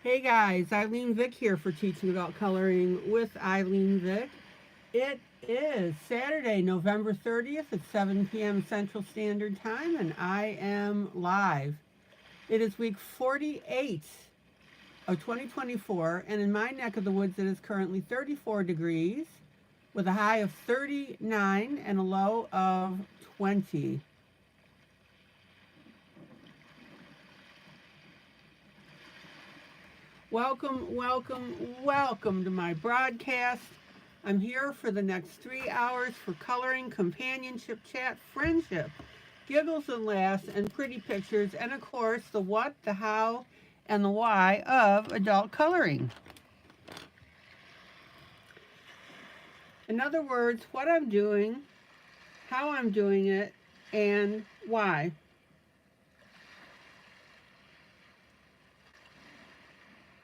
Hey guys, ILene Vick here for Teaching Adult Coloring with ILene Vick. It is Saturday, November 30th at 7 p.m. Central Standard Time, and I am live. It is week 48 of 2024, and in my neck of the woods, it is currently 34 degrees with a high of 39 and a low of 20. Welcome, welcome, welcome to my broadcast. I'm here for the next 3 hours for coloring, companionship, chat, friendship, giggles and laughs, and pretty pictures, and of course, the what, the how, and the why of adult coloring. In other words, what I'm doing, how I'm doing it, and why.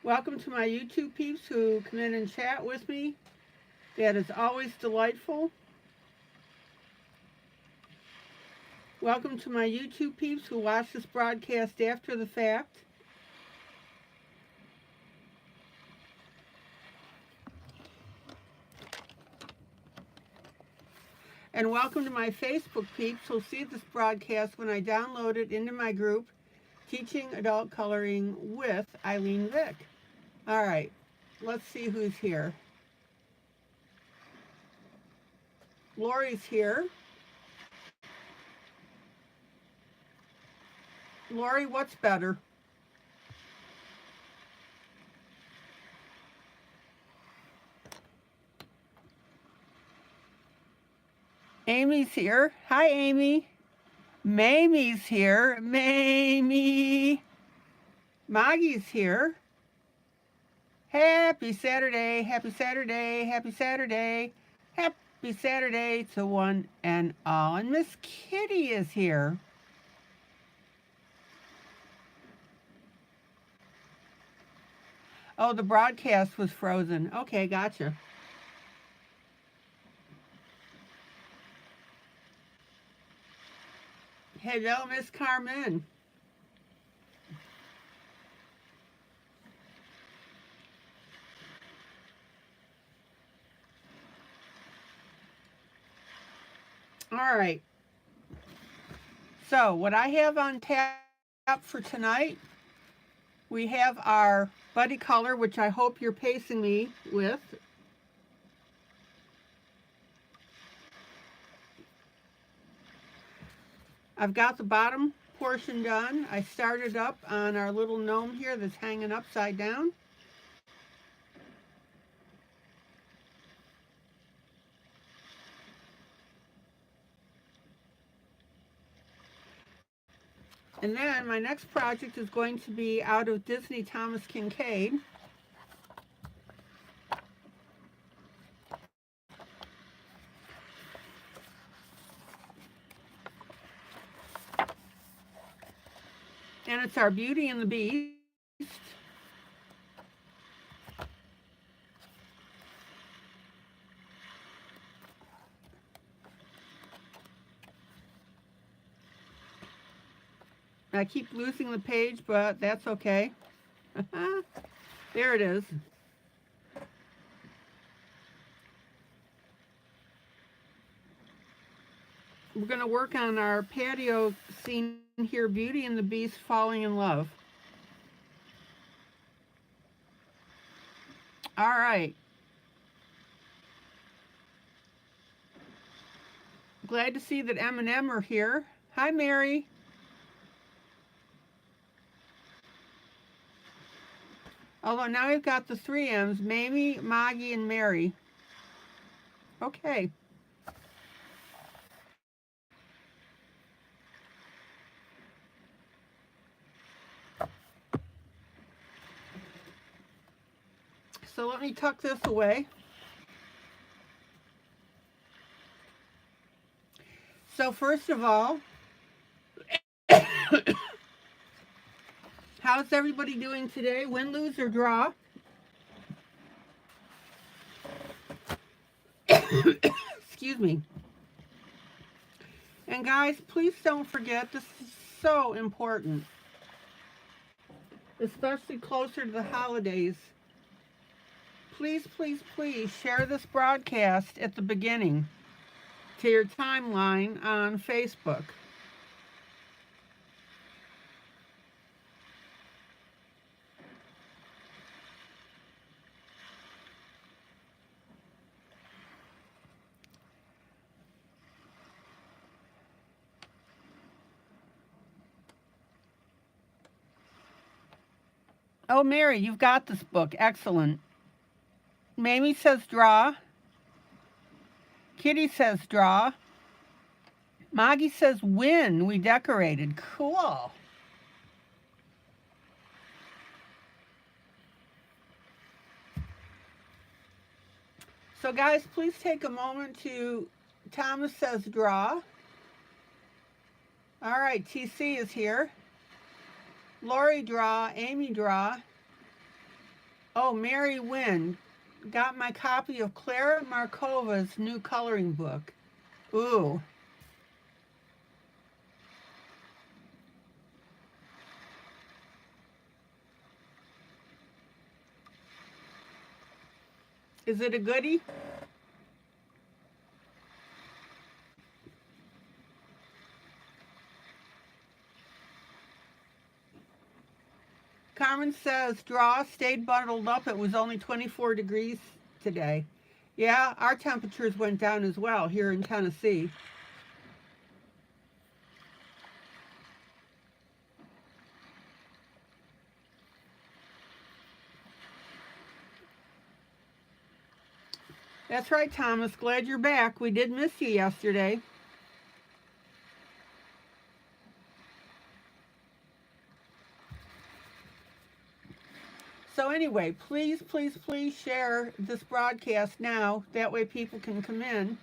Welcome to my YouTube peeps who come in and chat with me. That is always delightful. Welcome to my YouTube peeps who watch this broadcast after the fact. And welcome to my Facebook peeps who'll see this broadcast when I download it into my group, Teaching Adult Coloring with ILene Vick. All right, let's see who's here. Lori's here. Lori, what's better? Amy's here. Hi, Amy. Mamie's here. Mamie. Maggie's here. Happy Saturday, happy Saturday, happy Saturday, happy Saturday to one and all. And Miss Kitty is here. Oh, the broadcast was frozen. Okay, gotcha. Hello, Miss Carmen. All right. So what I have on tap for tonight, we have our buddy color, which I hope you're pacing me with. I've got the bottom portion done. I started up on our little gnome here that's hanging upside down. And then my next project is going to be out of Disney Thomas Kincaid. And it's our Beauty and the Beast. I keep losing the page, but that's okay. There it is. We're going to work on our patio scene here, Beauty and the Beast falling in love. All right. Glad to see that M and M are here. Hi, Mary. Although now we've got the 3 M's, Mamie, Maggie, and Mary. Okay. So let me tuck this away. So first of all, how's everybody doing today? Win, lose, or draw? Excuse me. And guys, please don't forget, this is so important. especially closer to the holidays, please, please, please share this broadcast at the beginning to your timeline on Facebook. Oh, Mary, you've got this book. Excellent. Mamie says draw. Kitty says draw. Moggy says win. We decorated. Cool. So guys, please take a moment to, Thomas says draw. All right, TC is here. Lori draw, Amy draw. Oh, Mary win. Got my copy of Clara Markova's new coloring book. Ooh. Is it a goodie? Carmen says, draw, stayed bundled up. It was only 24 degrees today. Yeah, our temperatures went down as well here in Tennessee. That's right, Thomas. Glad you're back. We did miss you yesterday. So anyway, please, please, please share this broadcast now. That way people can come in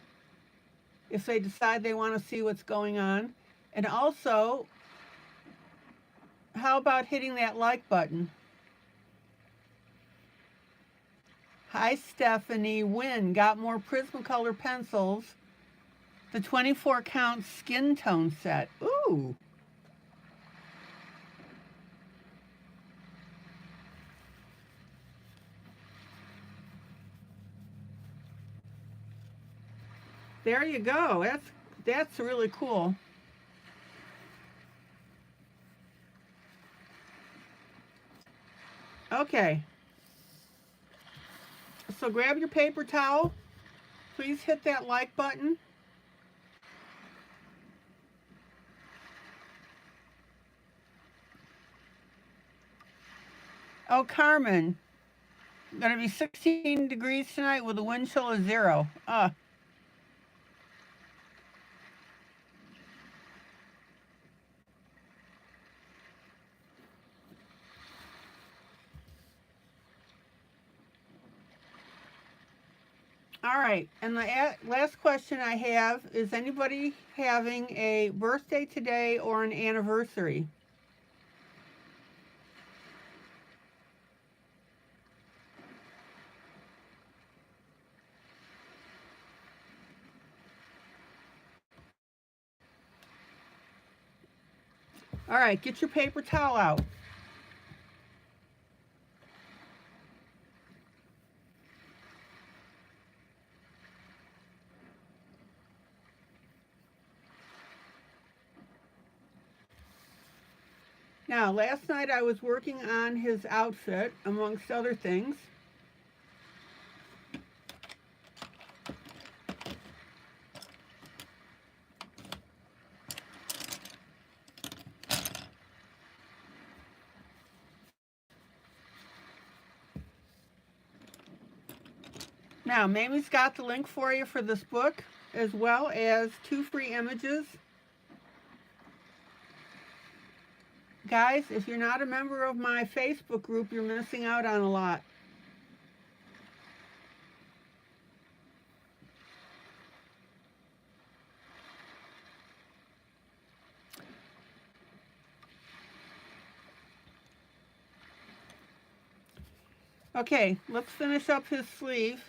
if they decide they want to see what's going on. And also, how about hitting that like button? Hi, Stephanie. Win. Got more Prismacolor pencils. The 24 count skin tone set. Ooh. There you go. That's really cool. Okay. So grab your paper towel. Please hit that like button. Oh, Carmen. Going to be 16 degrees tonight with a wind chill of 0. All right, and the last question I have is anybody having a birthday today or an anniversary? All right, get your paper towel out. Now, last night I was working on his outfit, amongst other things. Now, Mamie's got the link for you for this book, as well as 2 free images. Guys, if you're not a member of my Facebook group, you're missing out on a lot. Okay, let's finish up his sleeve.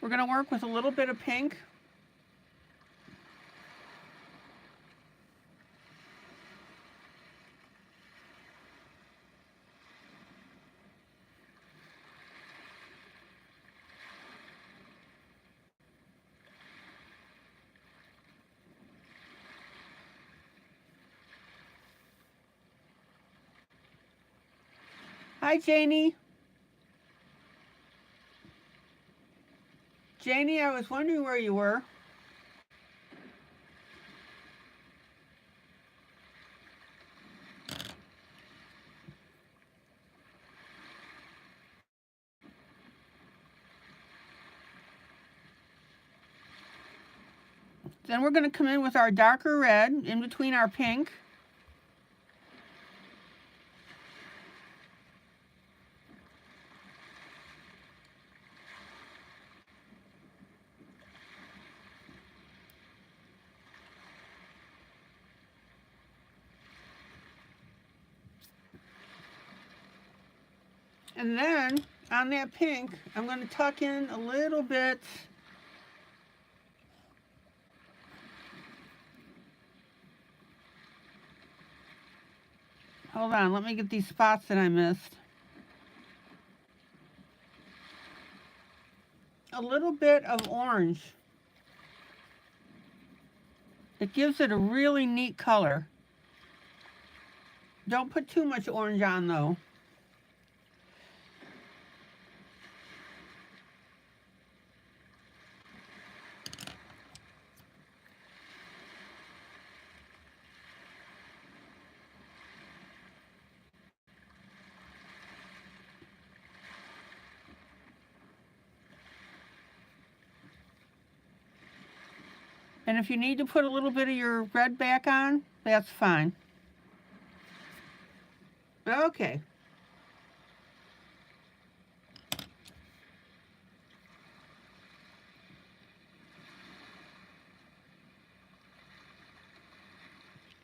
We're going to work with a little bit of pink. Hi, Janie. Janie, I was wondering where you were. Then we're going to come in with our darker red in between our pink. And then on that pink, I'm going to tuck in a little bit hold on, let me get these spots that I missed. A little bit of orange. It gives it a really neat color. Don't put too much orange on though. And if you need to put a little bit of your red back on, that's fine. Okay.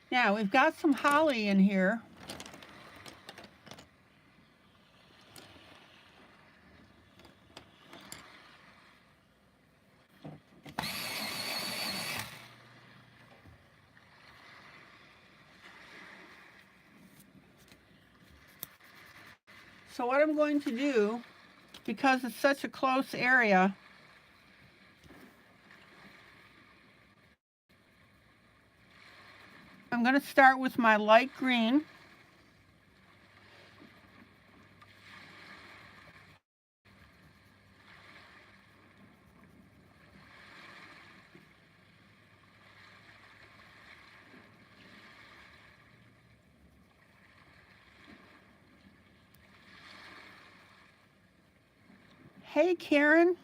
Now we've got some holly in here. So what I'm going to do, because it's such a close area, I'm going to start with my light green. Hey, Karen.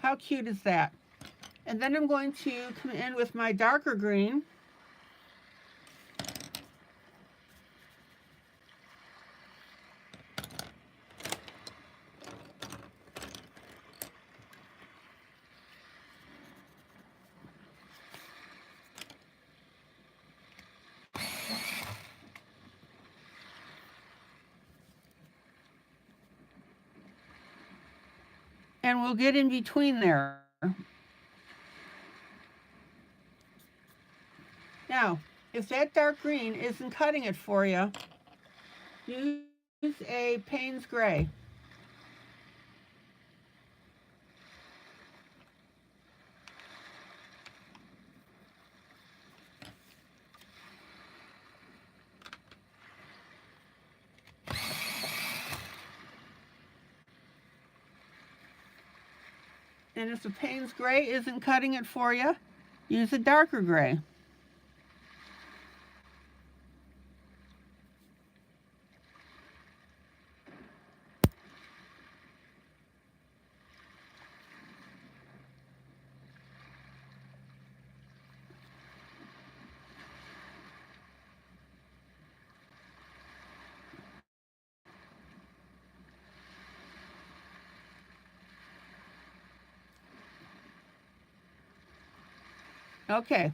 How cute is that? And then I'm going to come in with my darker green. And we'll get in between there. Now, if that dark green isn't cutting it for you, use a Payne's Gray. And if the Payne's Gray isn't cutting it for you, use a darker gray. Okay.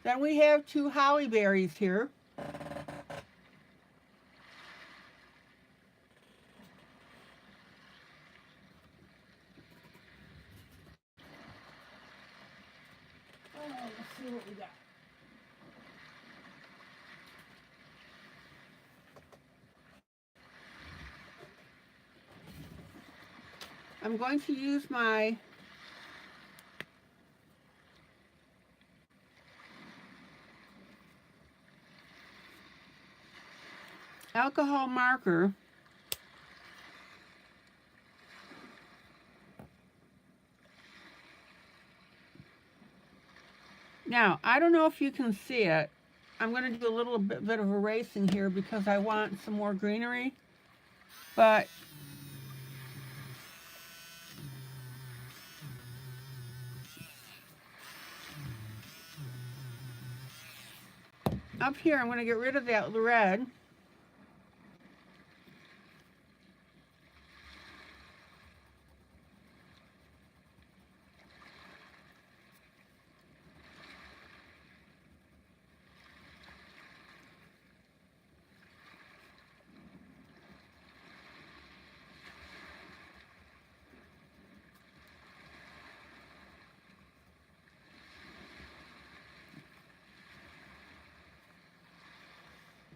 Then we have 2 holly berries here. Oh, let's see what we got. I'm going to use my alcohol marker now. I don't know if you can see it. I'm going to do a little bit of erasing here because I want some more greenery, but up here I'm going to get rid of that red.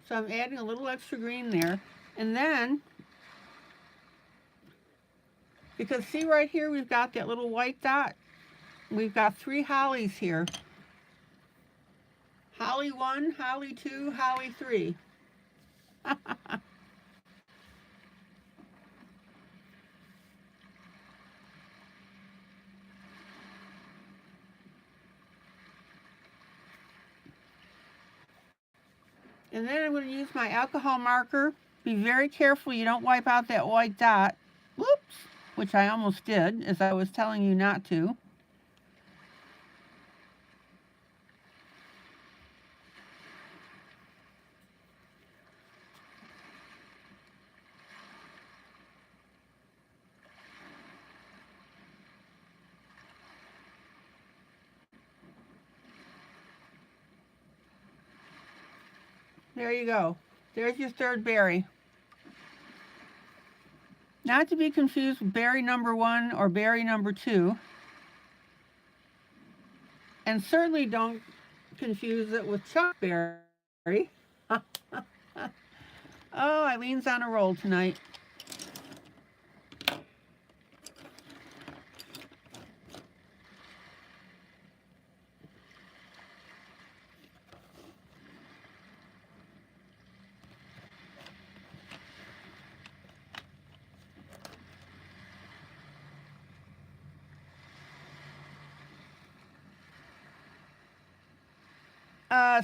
So I'm adding a little extra green there. And then, because see right here, we've got that little white dot. We've got 3 hollies here. Holly 1, holly 2, holly 3. And then I'm going to use my alcohol marker. Be very careful you don't wipe out that white dot. Whoops, which I almost did, as I was telling you not to. There you go. There's your 3rd berry. Not to be confused with berry number 1 or berry number 2. And certainly don't confuse it with chuckberry. Oh, Ilene's on a roll tonight.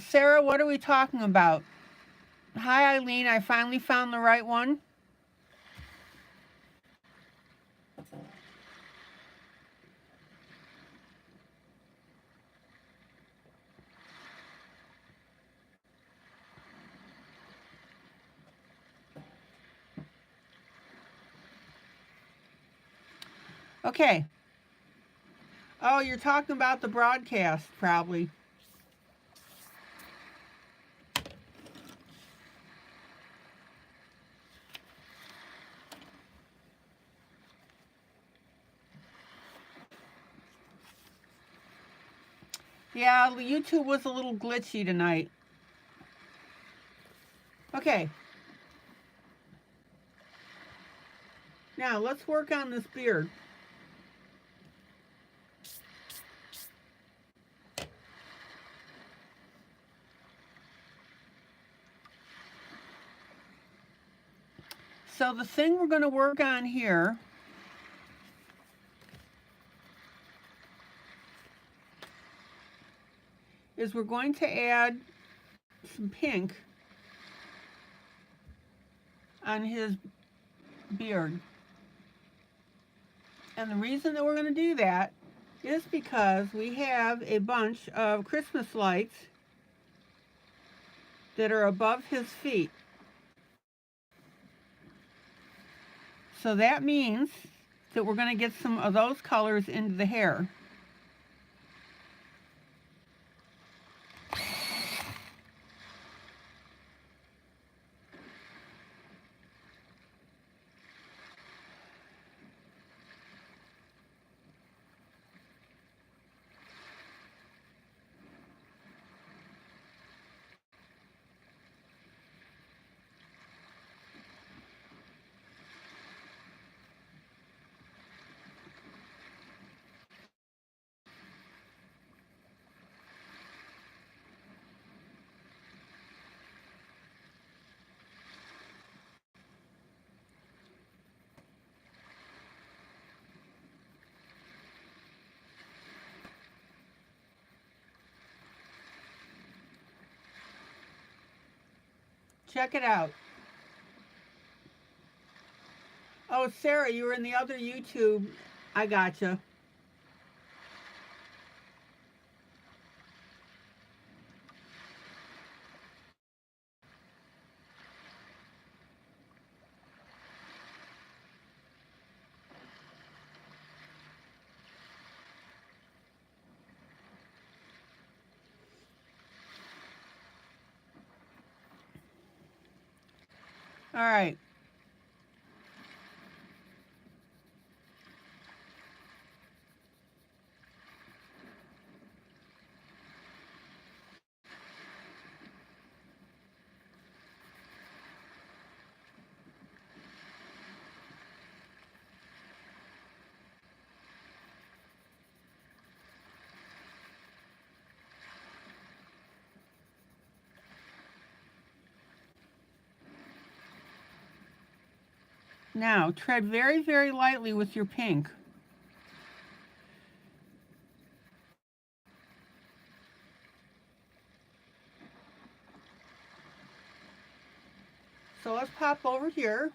Sarah, what are we talking about? Hi, Ilene. I finally found the right one. Okay. Oh, you're talking about the broadcast, probably. Yeah, YouTube was a little glitchy tonight. Okay. Now, let's work on this beard. So the thing we're going to work on here is we're going to add some pink on his beard. And the reason that we're going to do that is because we have a bunch of Christmas lights that are above his feet. So that means that we're going to get some of those colors into the hair. Check it out. Oh, Sarah, you were in the other YouTube. I gotcha. All right. Now, tread very, very lightly with your pink. So let's pop over here.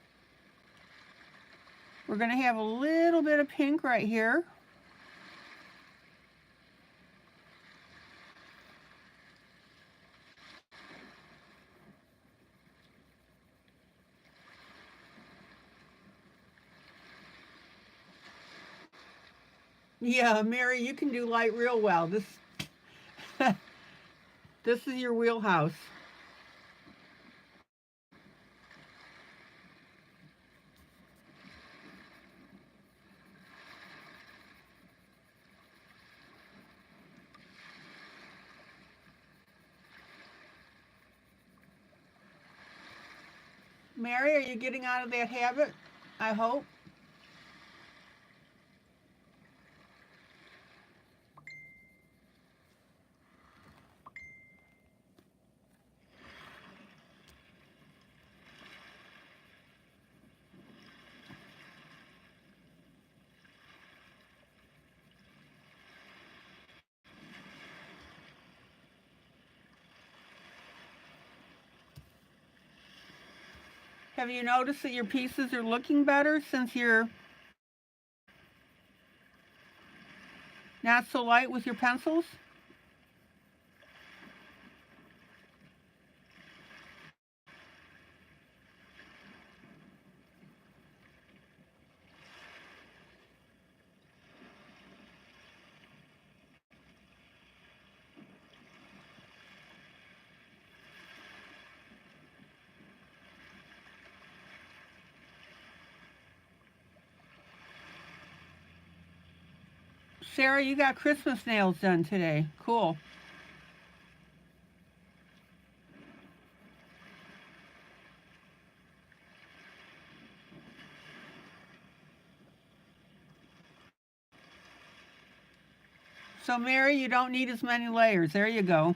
We're going to have a little bit of pink right here. Yeah, Mary, you can do light real well. This this is your wheelhouse. Mary, are you getting out of that habit? I hope. Have you noticed that your pieces are looking better since you're not so light with your pencils? Sarah, you got Christmas nails done today. Cool. So Mary, you don't need as many layers. There you go.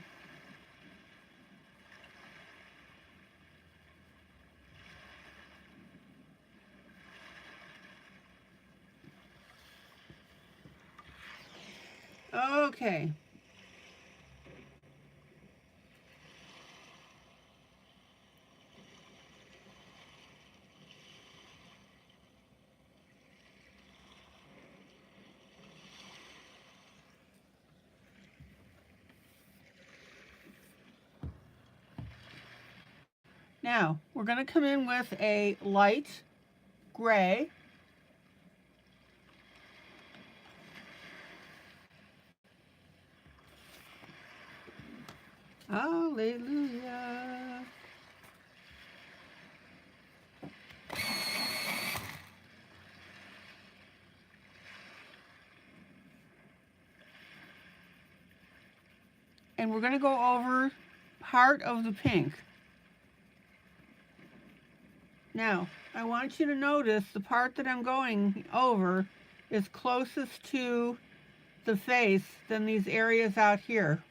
Okay. Now, we're going to come in with a light gray. Hallelujah. And we're going to go over part of the pink. Now, I want you to notice the part that I'm going over is closest to the face than these areas out here.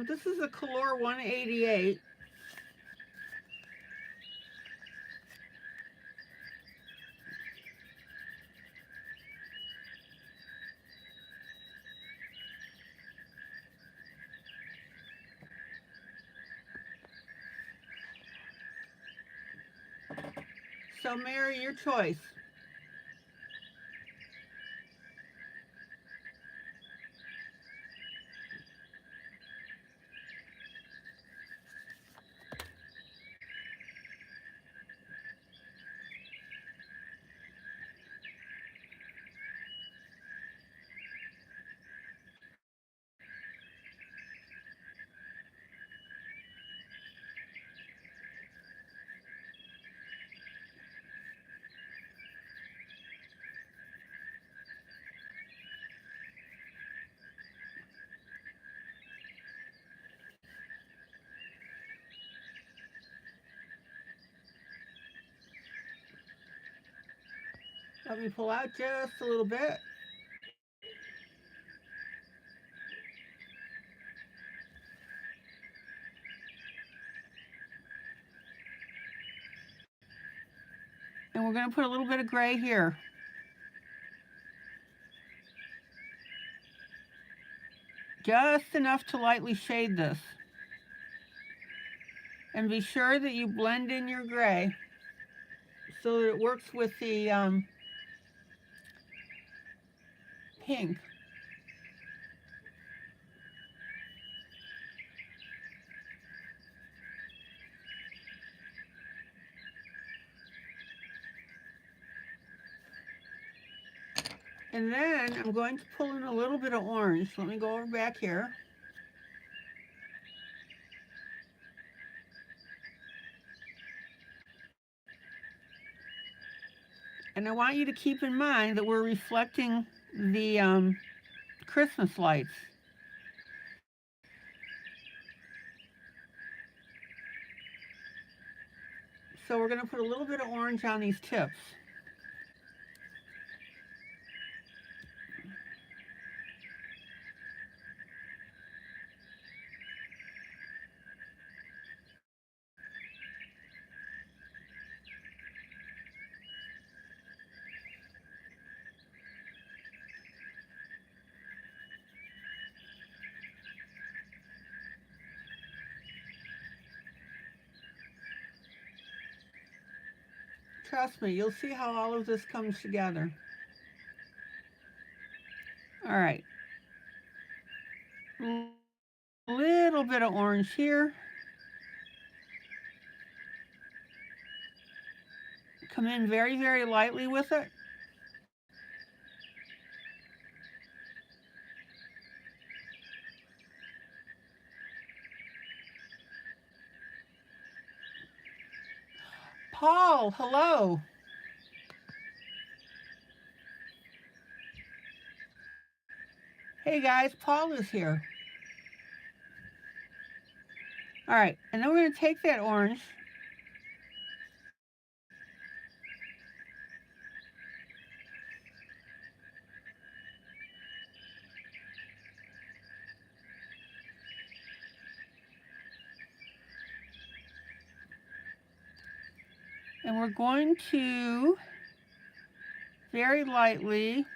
This is a Color 188. So, Mary, your choice. Let me pull out just a little bit. And we're going to put a little bit of gray here. Just enough to lightly shade this. And be sure that you blend in your gray so that it works with the pink. And then I'm going to pull in a little bit of orange. Let me go over back here. And I want you to keep in mind that we're reflecting the Christmas lights. So we're going to put a little bit of orange on these tips. Trust me, you'll see how all of this comes together. All right. A little bit of orange here. Come in very, very lightly with it. Paul, hello. Hey guys, Paul is here. All right, and then we're going to take that orange. And we're going to very lightly.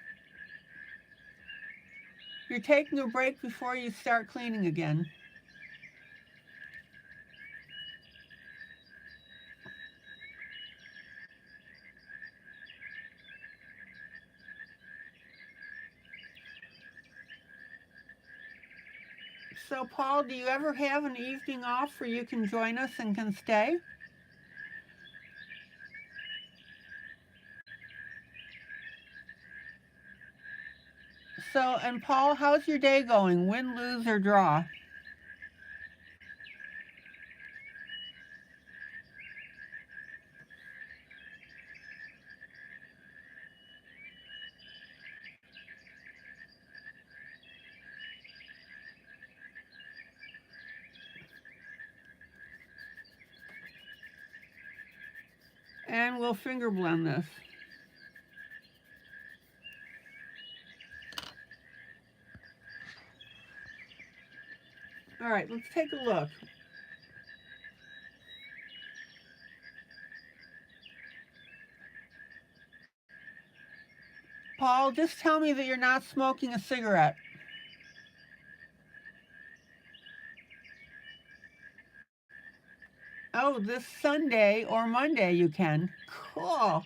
You're taking a break before you start cleaning again. So, Paul, do you ever have an evening off where you can join us and can stay? So, and Paul, how's your day going? Win, lose, or draw? And we'll finger blend this. All right, let's take a look. Paul, just tell me that you're not smoking a cigarette. Oh, this Sunday or Monday you can. Cool.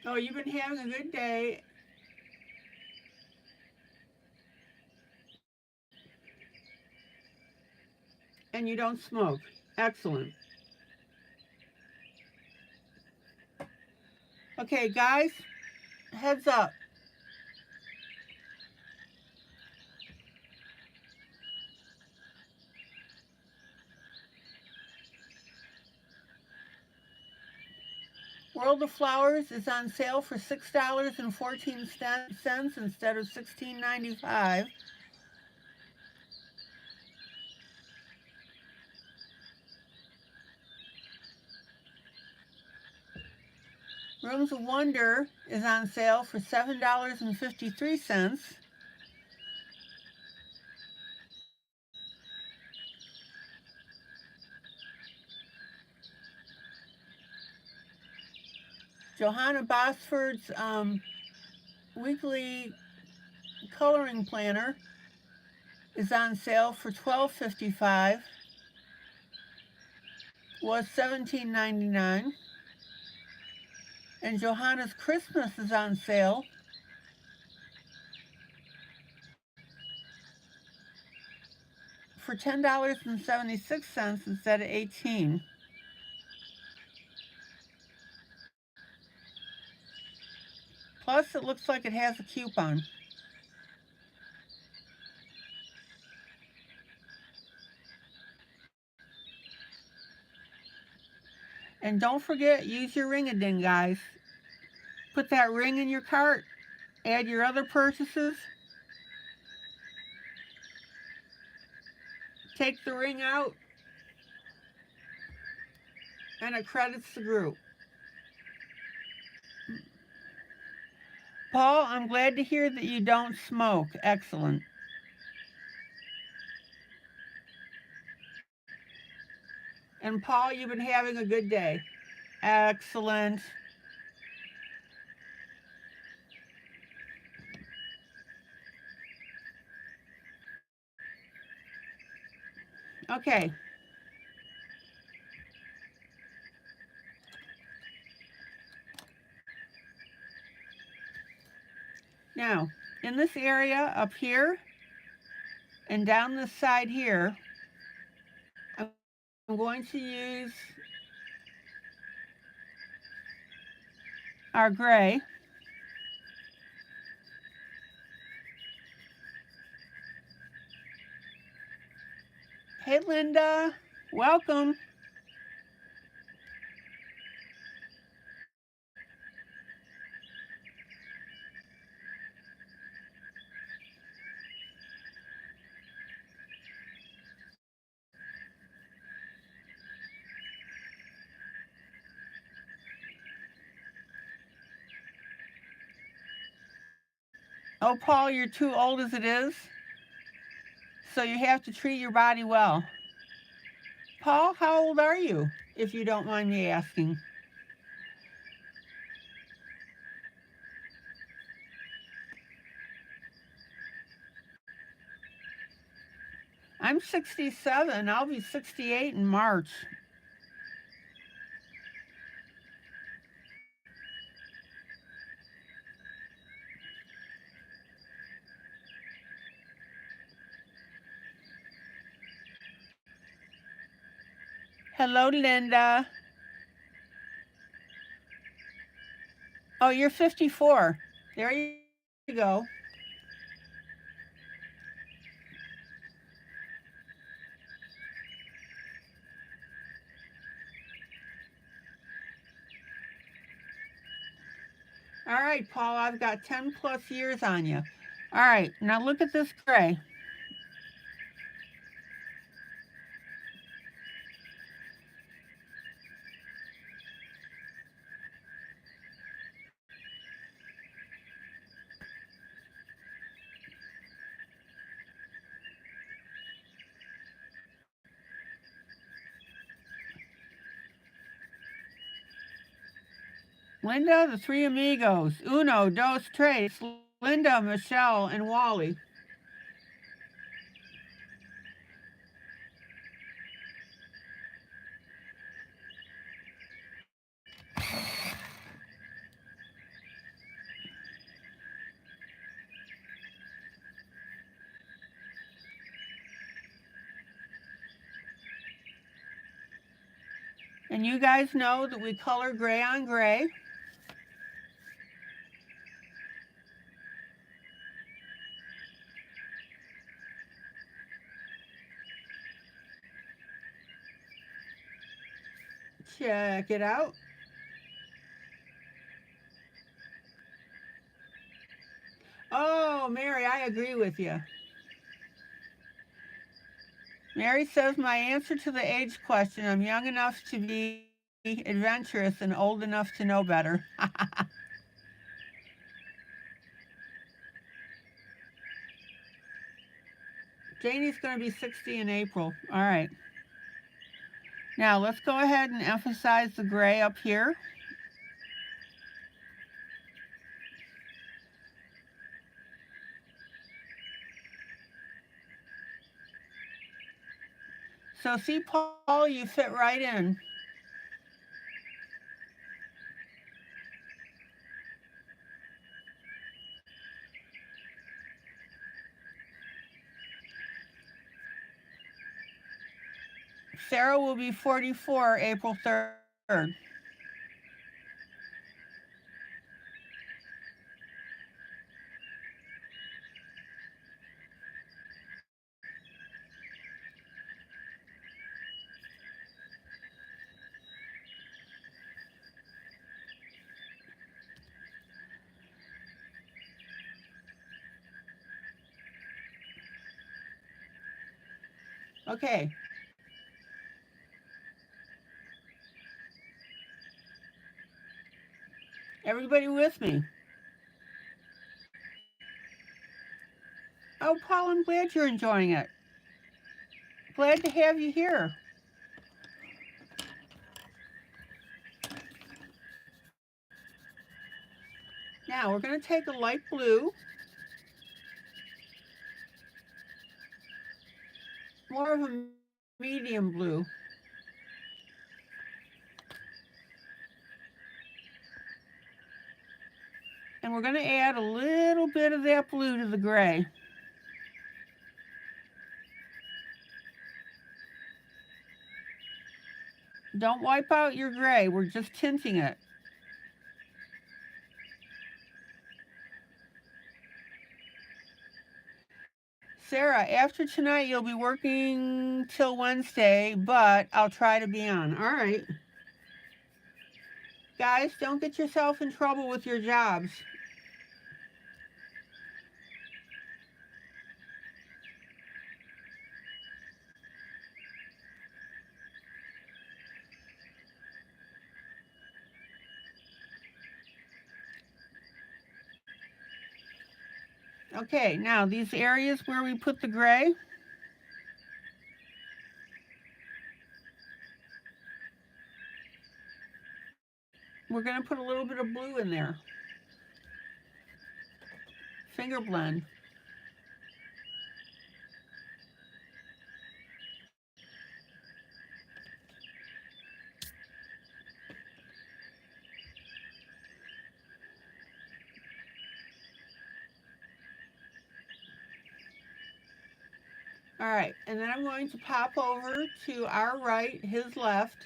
Oh, you've been having a good day. And you don't smoke. Excellent. Okay, guys, heads up. World of Flowers is on sale for $6.14 instead of $16.95. Rooms of Wonder is on sale for $7.53. Johanna Bosford's weekly coloring planner is on sale for $12.55. Was $17.99. And Johanna's Christmas is on sale for $10.76 instead of $18. Plus, it looks like it has a coupon. And don't forget, use your ring-a-ding, guys. Put that ring in your cart. Add your other purchases. Take the ring out. And it credits the group. Paul, I'm glad to hear that you don't smoke. Excellent. And Paul, you've been having a good day. Excellent. Okay. Now, in this area up here and down this side here, I'm going to use our gray. Hey, Linda. Welcome. Oh, Paul, you're too old as it is, so you have to treat your body well. Paul, how old are you, if you don't mind me asking? I'm 67. I'll be 68 in March. Hello, Linda. Oh, you're 54. There you go. All right, Paul, I've got 10 plus years on you. All right, now look at this gray. Linda, the three amigos. Uno, dos, tres. Linda, Michelle, and Wally. And you guys know that we color gray on gray. Check it out. Oh, Mary, I agree with you. Mary says my answer to the age question, I'm young enough to be adventurous and old enough to know better. Janie's going to be 60 in April. All right. Now let's go ahead and emphasize the gray up here. So see, Paul, you fit right in. Sarah will be 44 April 3rd. Okay. Everybody with me? Oh, Paul, I'm glad you're enjoying it. Glad to have you here. Now we're going to take a light blue, more of a medium blue. And we're going to add a little bit of that blue to the gray. Don't wipe out your gray, we're just tinting it. Sarah, after tonight you'll be working till Wednesday, but I'll try to be on. All right. Guys, don't get yourself in trouble with your jobs. Okay, now these areas where we put the gray, we're going to put a little bit of blue in there. Finger blend. All right, and then I'm going to pop over to our right, his left.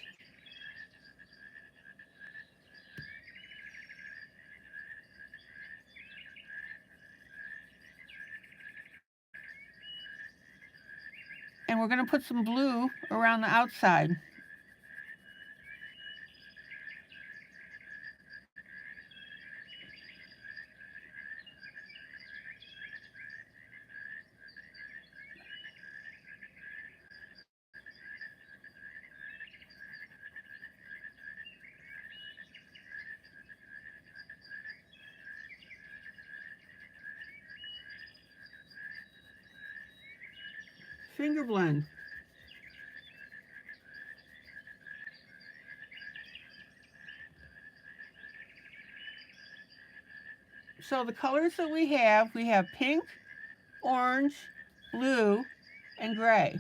And we're going to put some blue around the outside. Finger blend. So the colors that we have pink, orange, blue, and gray.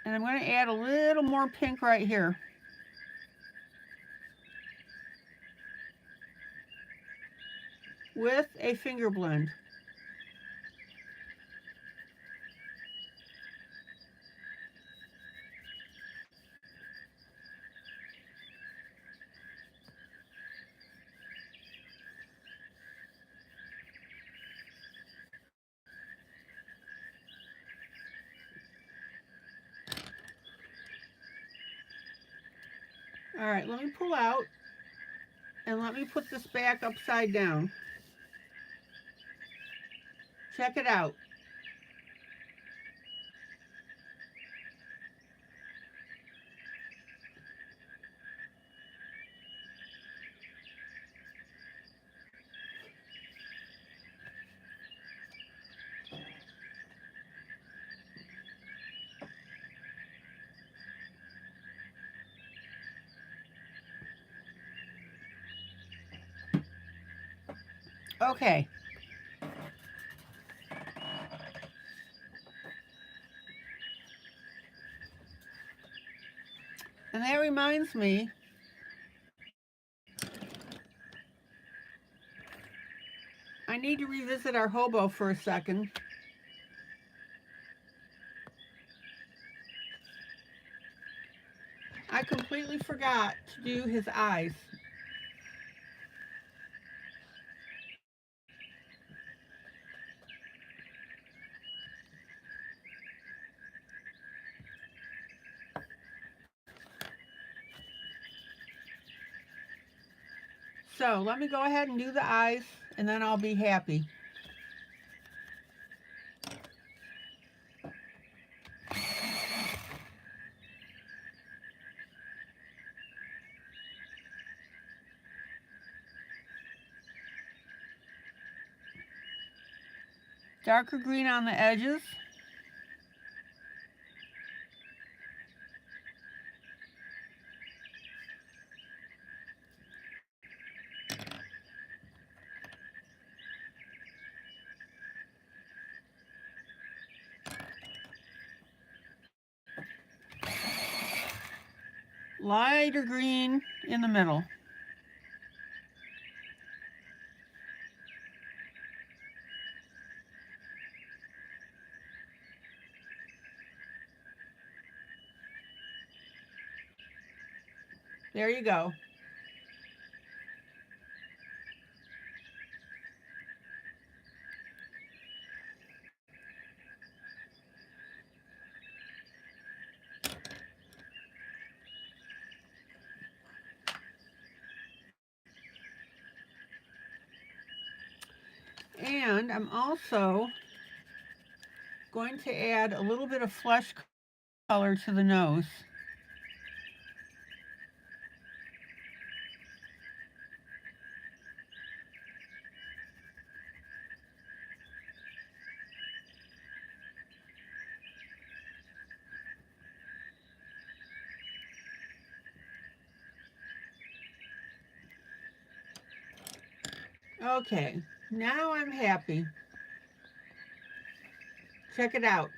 And I'm going to add a little more pink right here. With a finger blend. All right, let me pull out and let me put this back upside down. Check it out. Okay. And that reminds me, I need to revisit our hobo for a second. I completely forgot to do his eyes. So let me go ahead and do the eyes, and then I'll be happy. Darker green on the edges. Lighter green in the middle. There you go. And I'm also going to add a little bit of flesh color to the nose. Okay, now I'm happy. Check it out.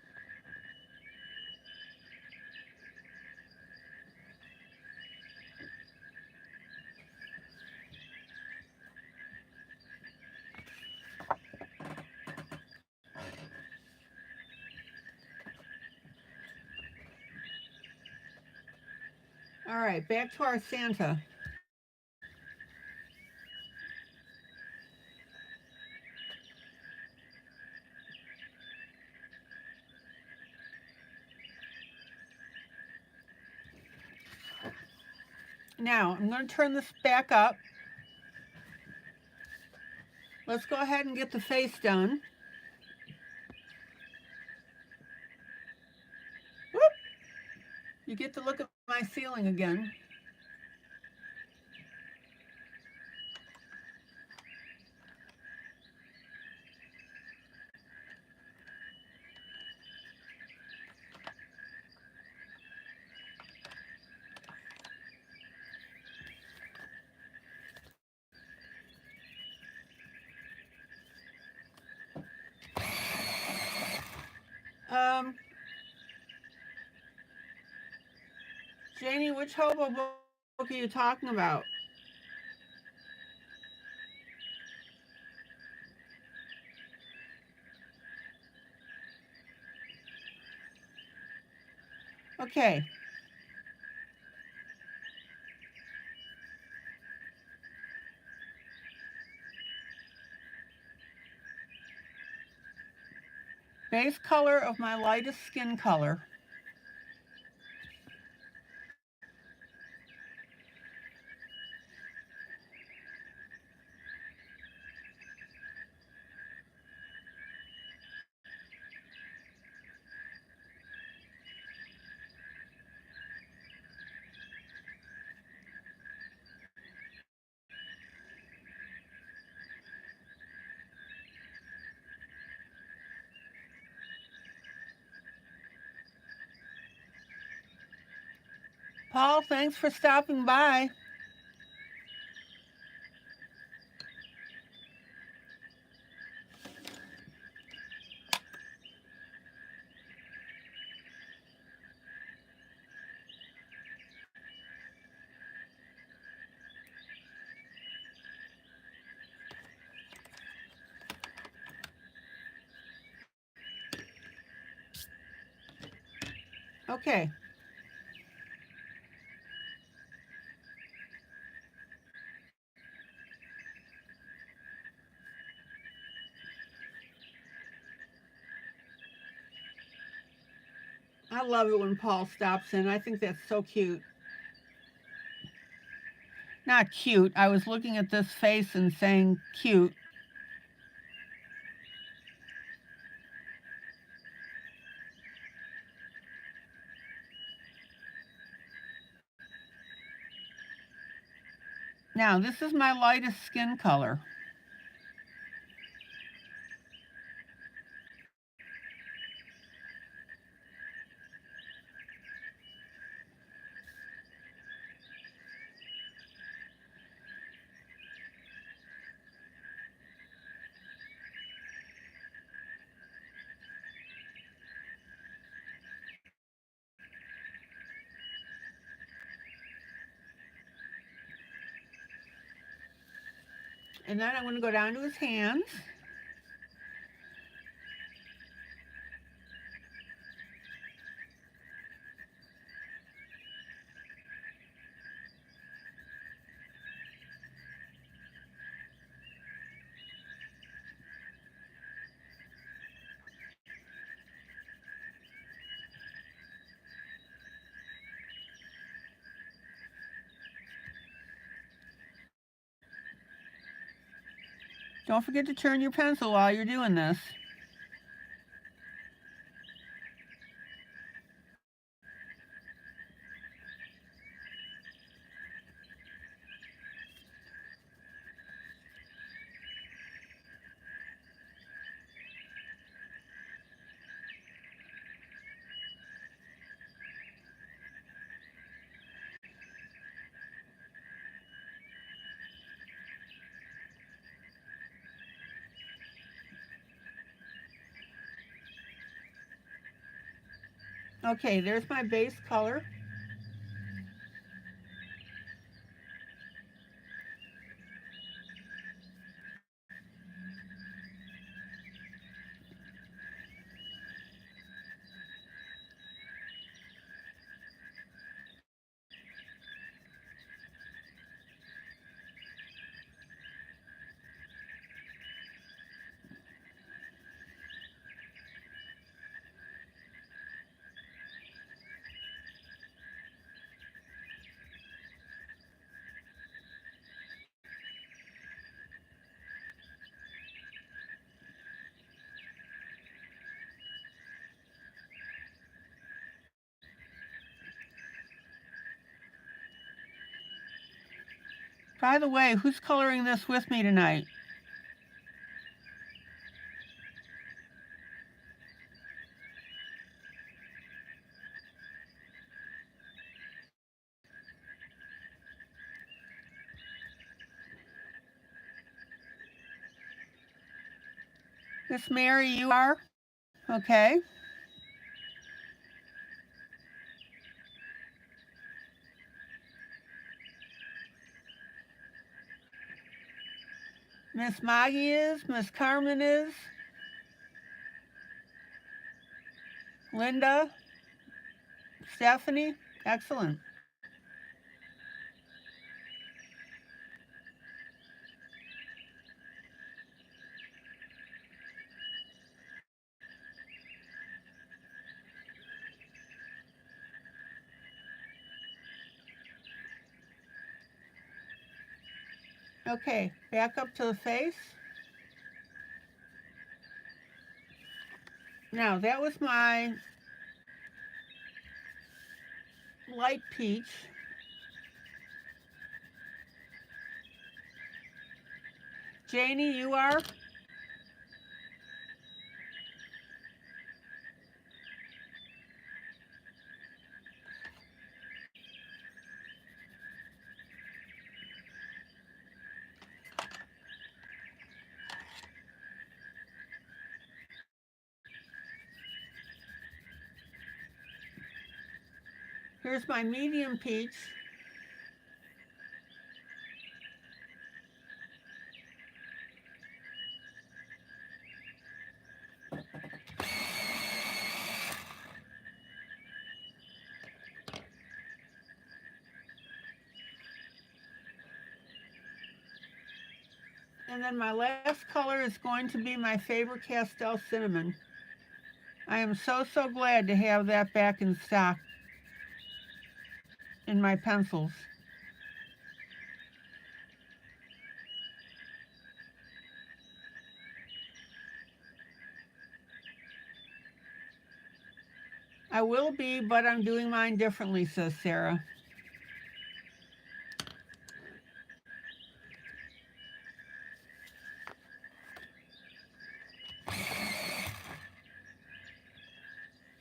All right, back to our Santa. Now, I'm going to turn this back up. Let's go ahead and get the face done. Whoop! You get to look at my ceiling again. Janie, which hobo book are you talking about? Okay. Base color of my lightest skin color. Paul, thanks for stopping by. Okay. I love it when Paul stops in. I think that's so cute. Not cute. I was looking at this face and saying cute. Now, this is my lightest skin color. And then I'm going to go down to his hands. Don't forget to turn your pencil while you're doing this. Okay, there's my base color. By the way, who's coloring this with me tonight? Miss Mary, you are? Okay. Miss Maggie is, Miss Carmen is, Linda, Stephanie, excellent. Okay, back up to the face. Now, that was my light peach. Janie, you are? Here's my medium peach. And then my last color is going to be my Faber-Castell Cinnamon. I am so glad to have that back in stock in my pencils. I will be, but I'm doing mine differently, says Sarah.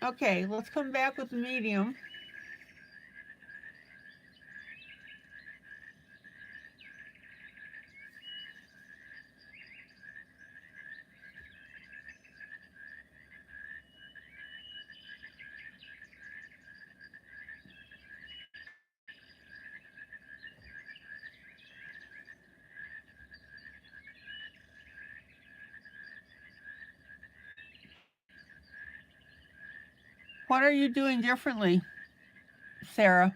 Okay, let's come back with the medium. What are you doing differently, Sarah?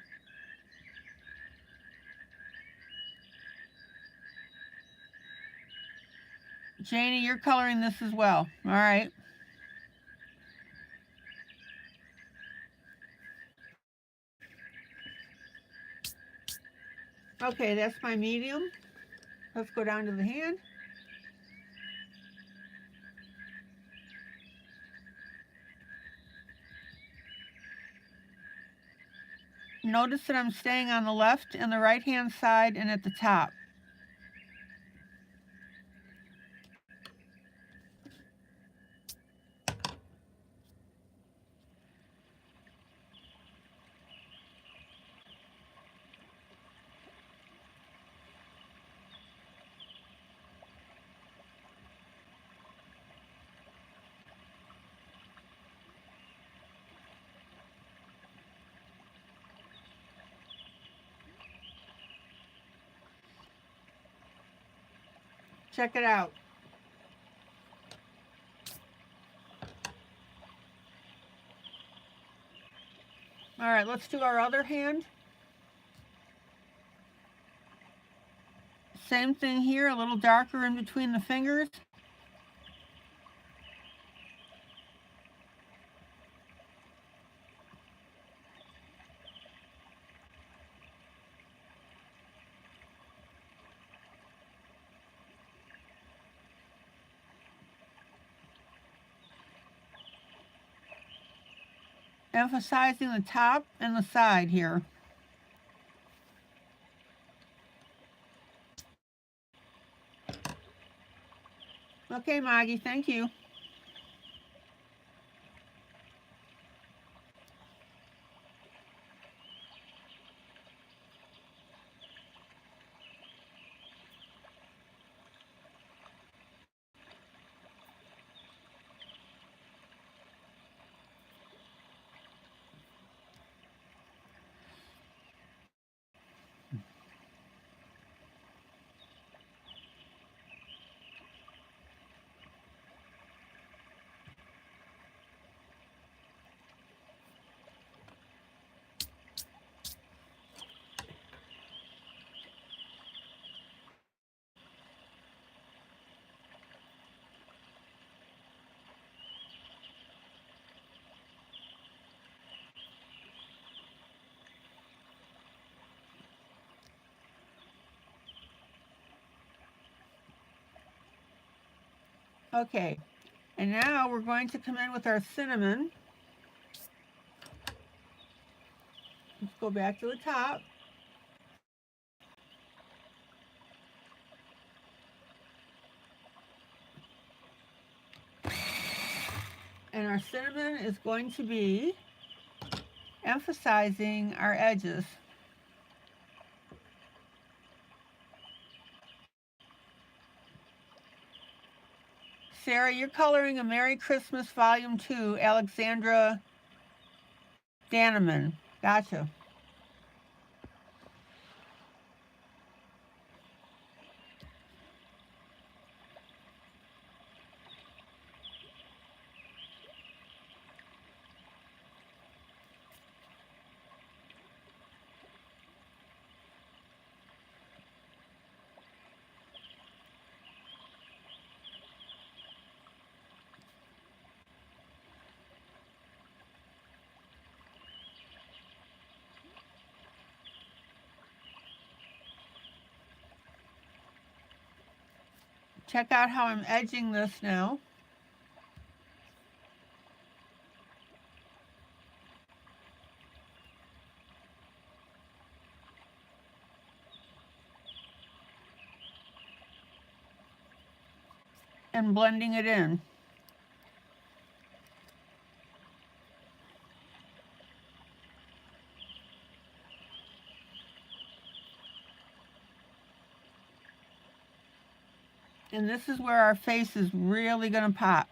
Janie, you're coloring this as well. All right. Okay, that's my medium. Let's go down to the hand. notice that I'm staying on the left and the right hand side and at the top. Check it out. All right, let's do our other hand. Same thing here, a little darker in between the fingers. Emphasizing the top and the side here. Okay, Maggie, thank you. Okay, and now we're going to come in with our cinnamon. Let's go back to the top. And our cinnamon is going to be emphasizing our edges. Sarah, you're coloring a Merry Christmas Volume 2, Alexandra Danneman. Gotcha. Check out how I'm edging this now. And blending it in. And this is where our face is really going to pop.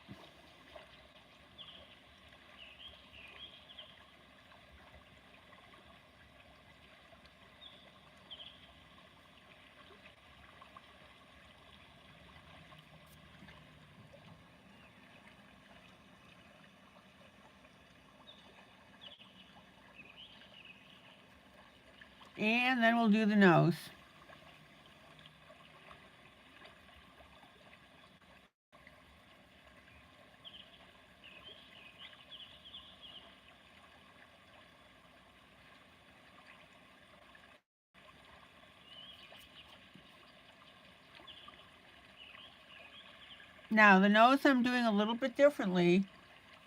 And then we'll do the nose. Now the nose I'm doing a little bit differently.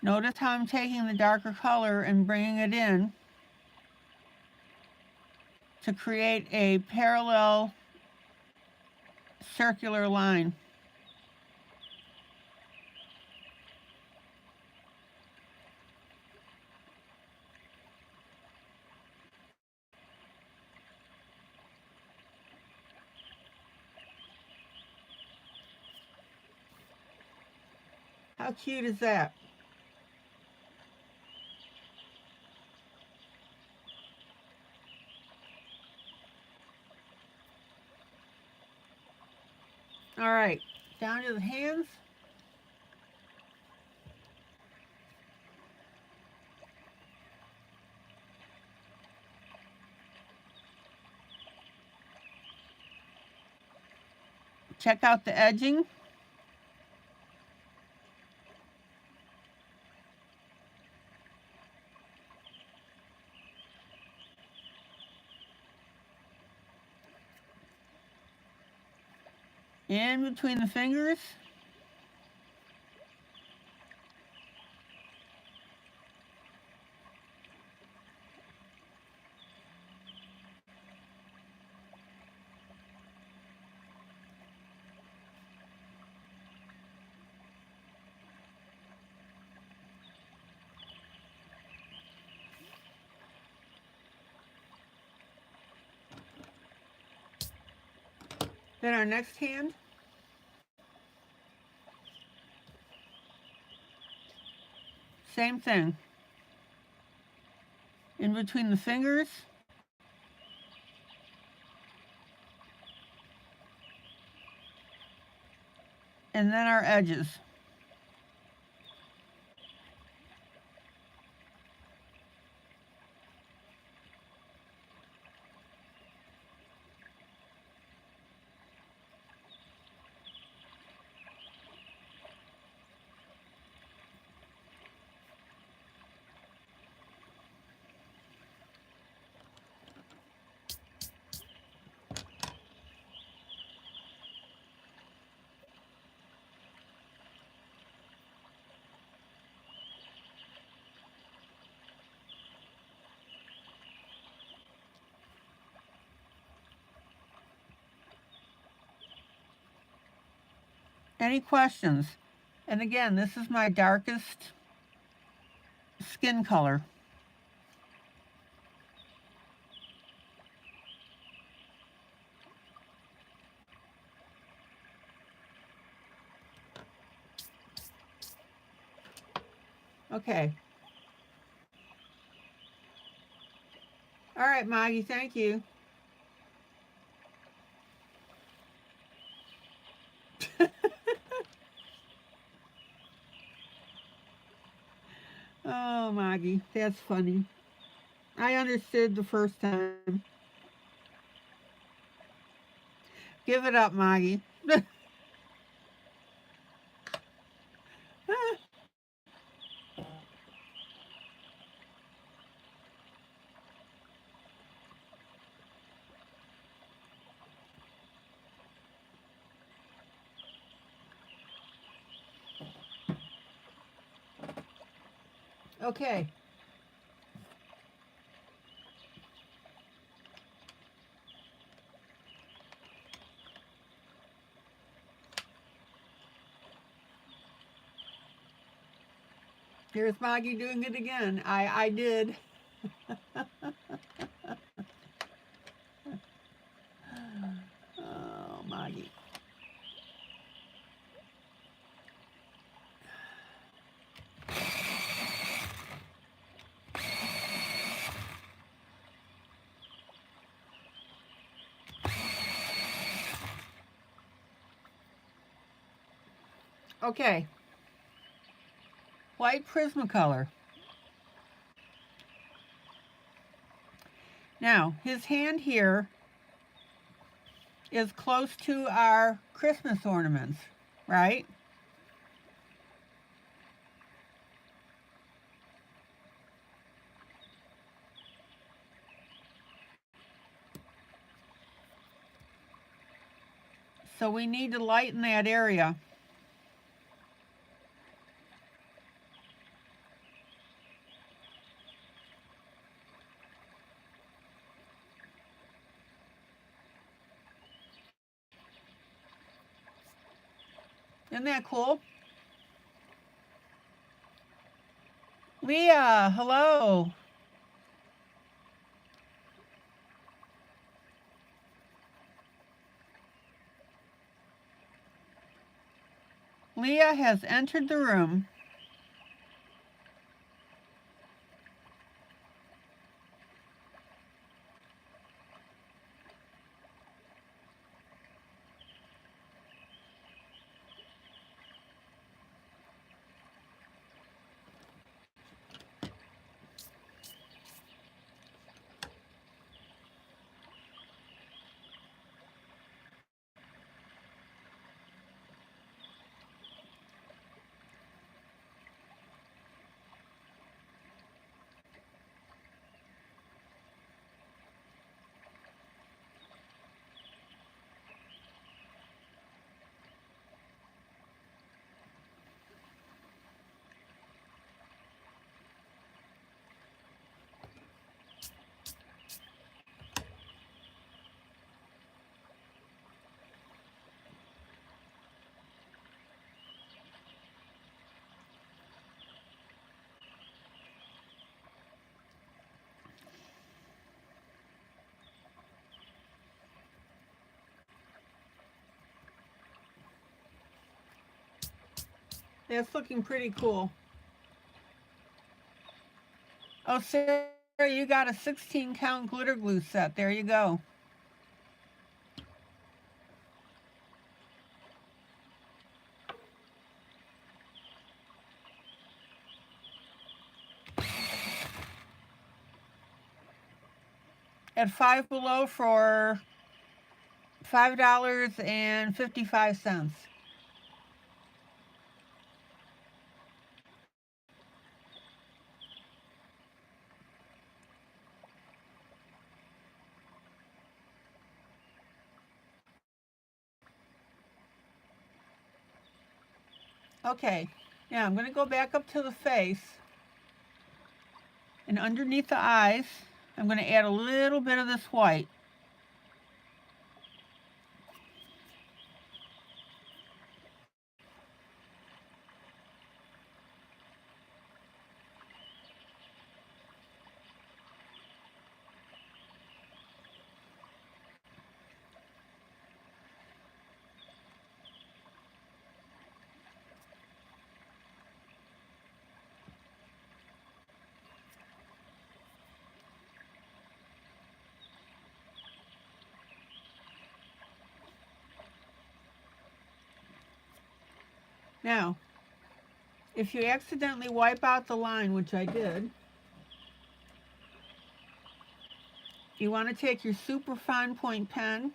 Notice how I'm taking the darker color and bringing it in. to create a parallel circular line. How cute is that? All right, down to the hands. Check out the edging. In between the fingers. Then our next hand. Same thing. In between the fingers. And then our edges. Any questions? And again, this is my darkest skin color. Okay. All right, Maggie, thank you. Oh, Maggie, that's funny. I understood the first time. Give it up, Maggie. Okay. Here's Maggie doing it again. I did. Oh, Maggie. Okay. White Prismacolor. Now, his hand here is close to our Christmas ornaments, right? So we need to lighten that area. Isn't that cool? Leah, hello. Leah has entered the room. That's looking pretty cool. Oh, Sarah, you got a 16 count glitter glue set. There you go. At Five Below for $5.55. Okay, now I'm going to go back up to the face, and underneath the eyes, I'm going to add a little bit of this white. Now, if you accidentally wipe out the line, which I did, you want to take your super fine point pen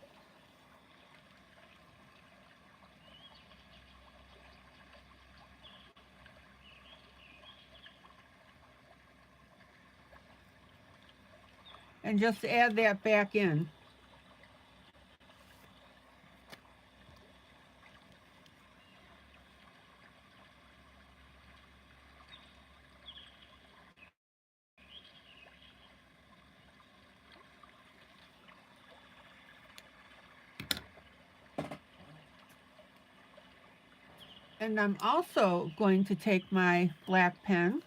and just add that back in. And I'm also going to take my black pen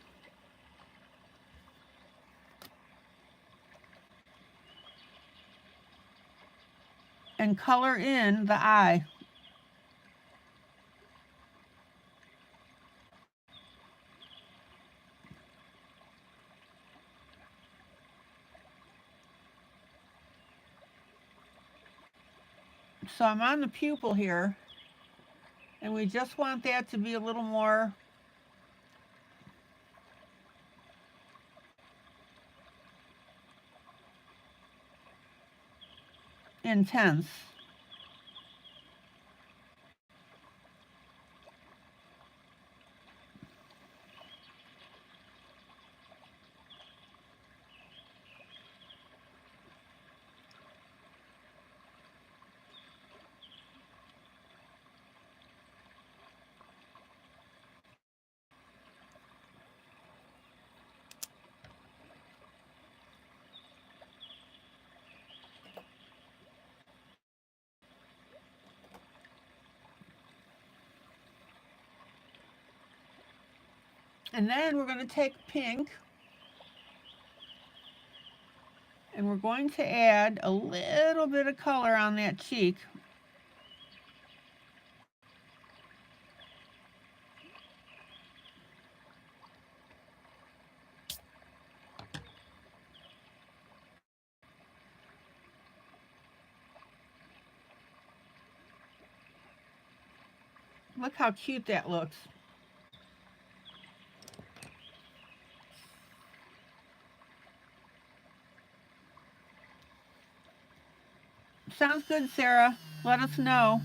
and color in the eye. So I'm on the pupil here, and we just want that to be a little more intense. And then we're going to take pink and we're going to add a little bit of color on that cheek. Look how cute that looks. Sounds good, Sarah. Let us know.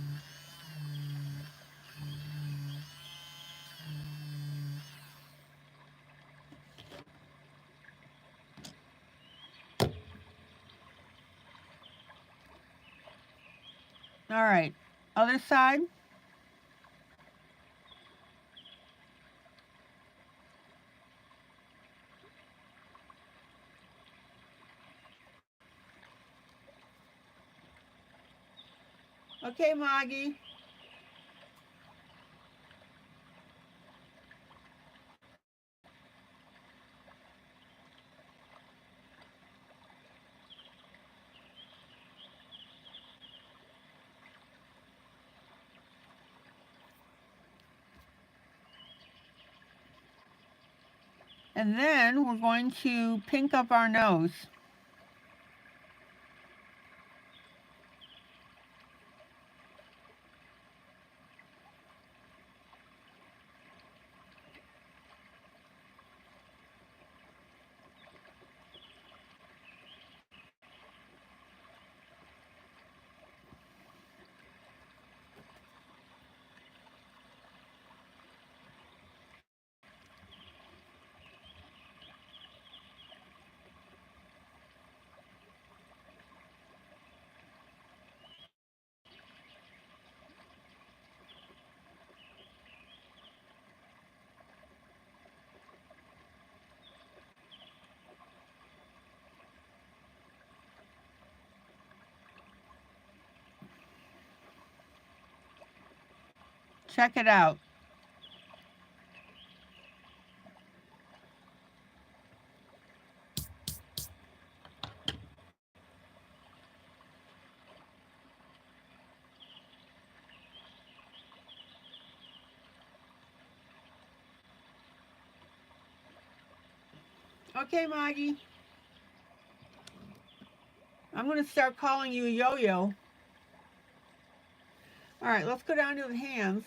All right, other side. Okay, Maggie. And then we're going to pink up our nose. Check it out. Okay, Maggie. I'm going to start calling you Yo-Yo. All right, let's go down to the hands.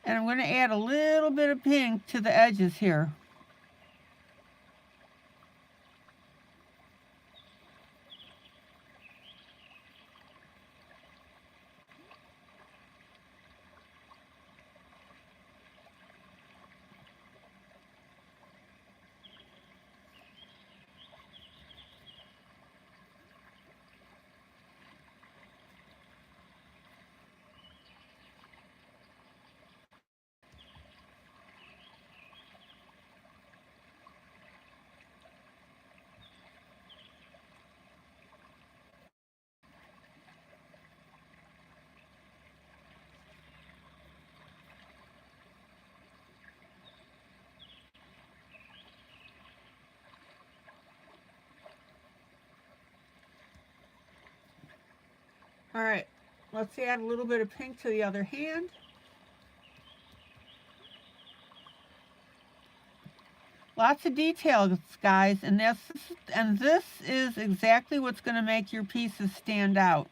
And I'm going to add a little bit of pink to the edges here. All right, let's add a little bit of pink to the other hand. Lots of details, guys, and this is exactly what's going to make your pieces stand out.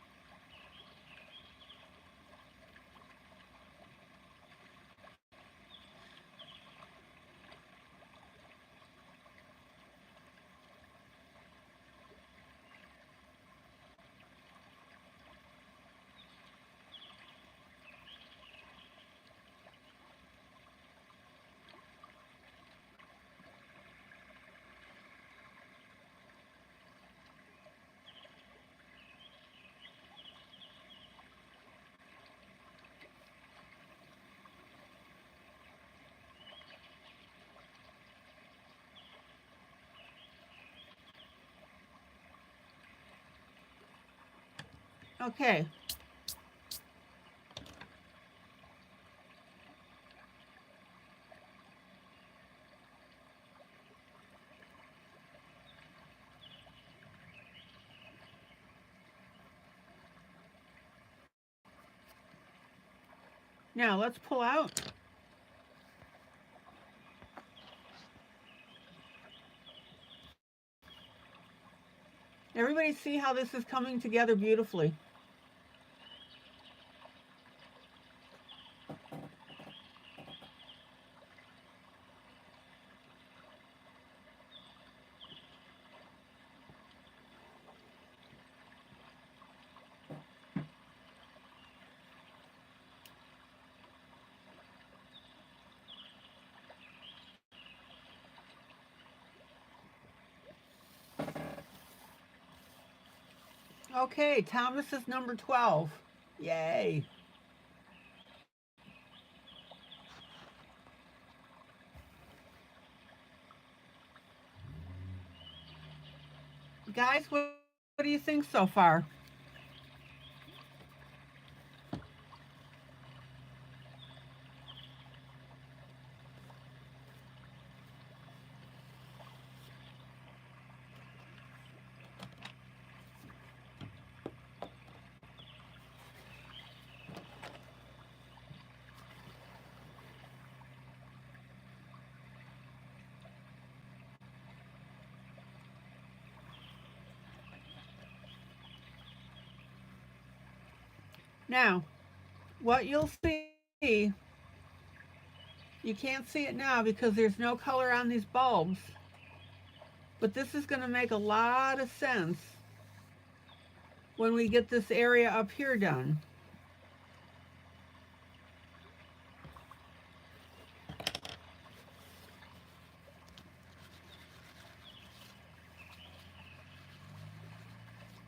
Okay. Now let's pull out. Everybody see how this is coming together beautifully? Okay, Thomas is number 12. Yay. Guys, what do you think so far? Now, what you'll see, you can't see it now because there's no color on these bulbs, but this is going to make a lot of sense when we get this area up here done.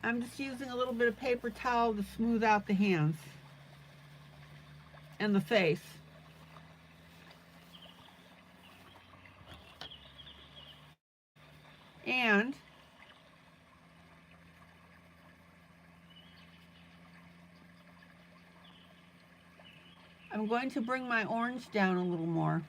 I'm just using a little bit of paper towel to smooth out the hands and the face. And I'm going to bring my orange down a little more.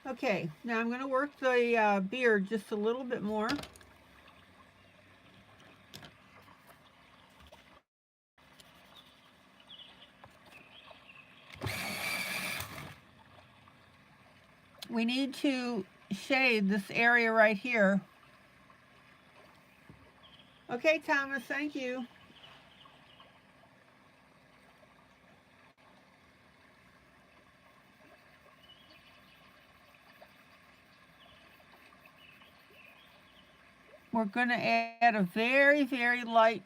Okay, now I'm going to work the beard just a little bit more. We need to shade this area right here. Okay, Thomas, thank you. We're going to add a very, very light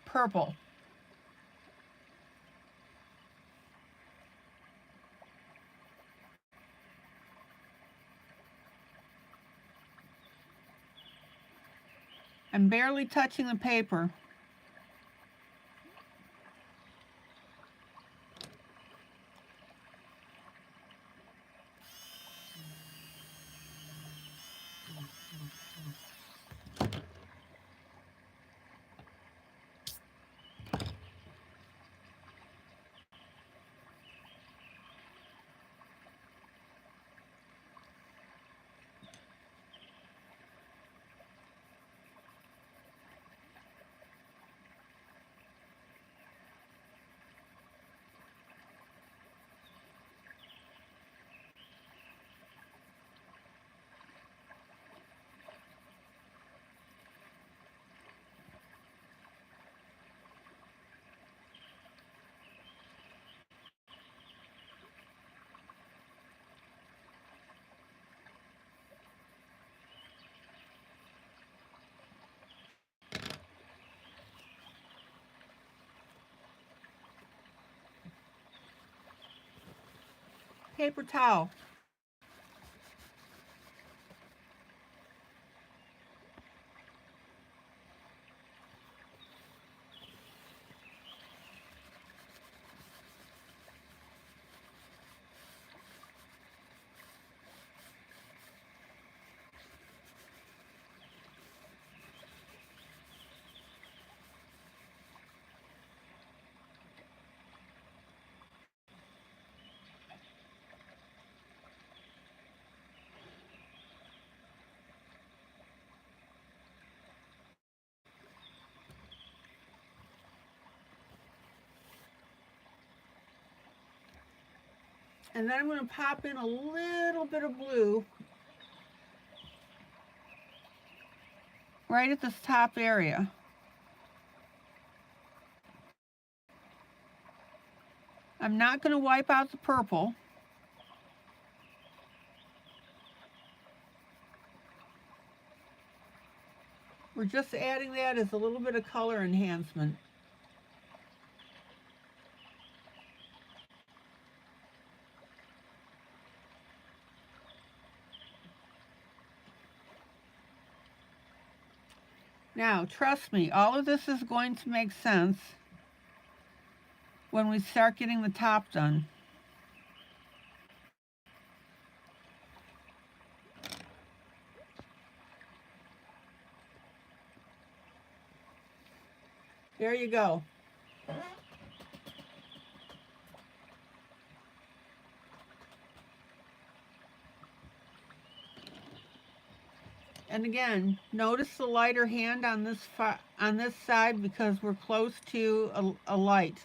purple. I'm barely touching the paper. paper towel. And then I'm going to pop in a little bit of blue right at this top area. I'm not going to wipe out the purple. We're just adding that as a little bit of color enhancement. Now, trust me, all of this is going to make sense when we start getting the top done. There you go. And again, notice the lighter hand on this side because we're close to a light.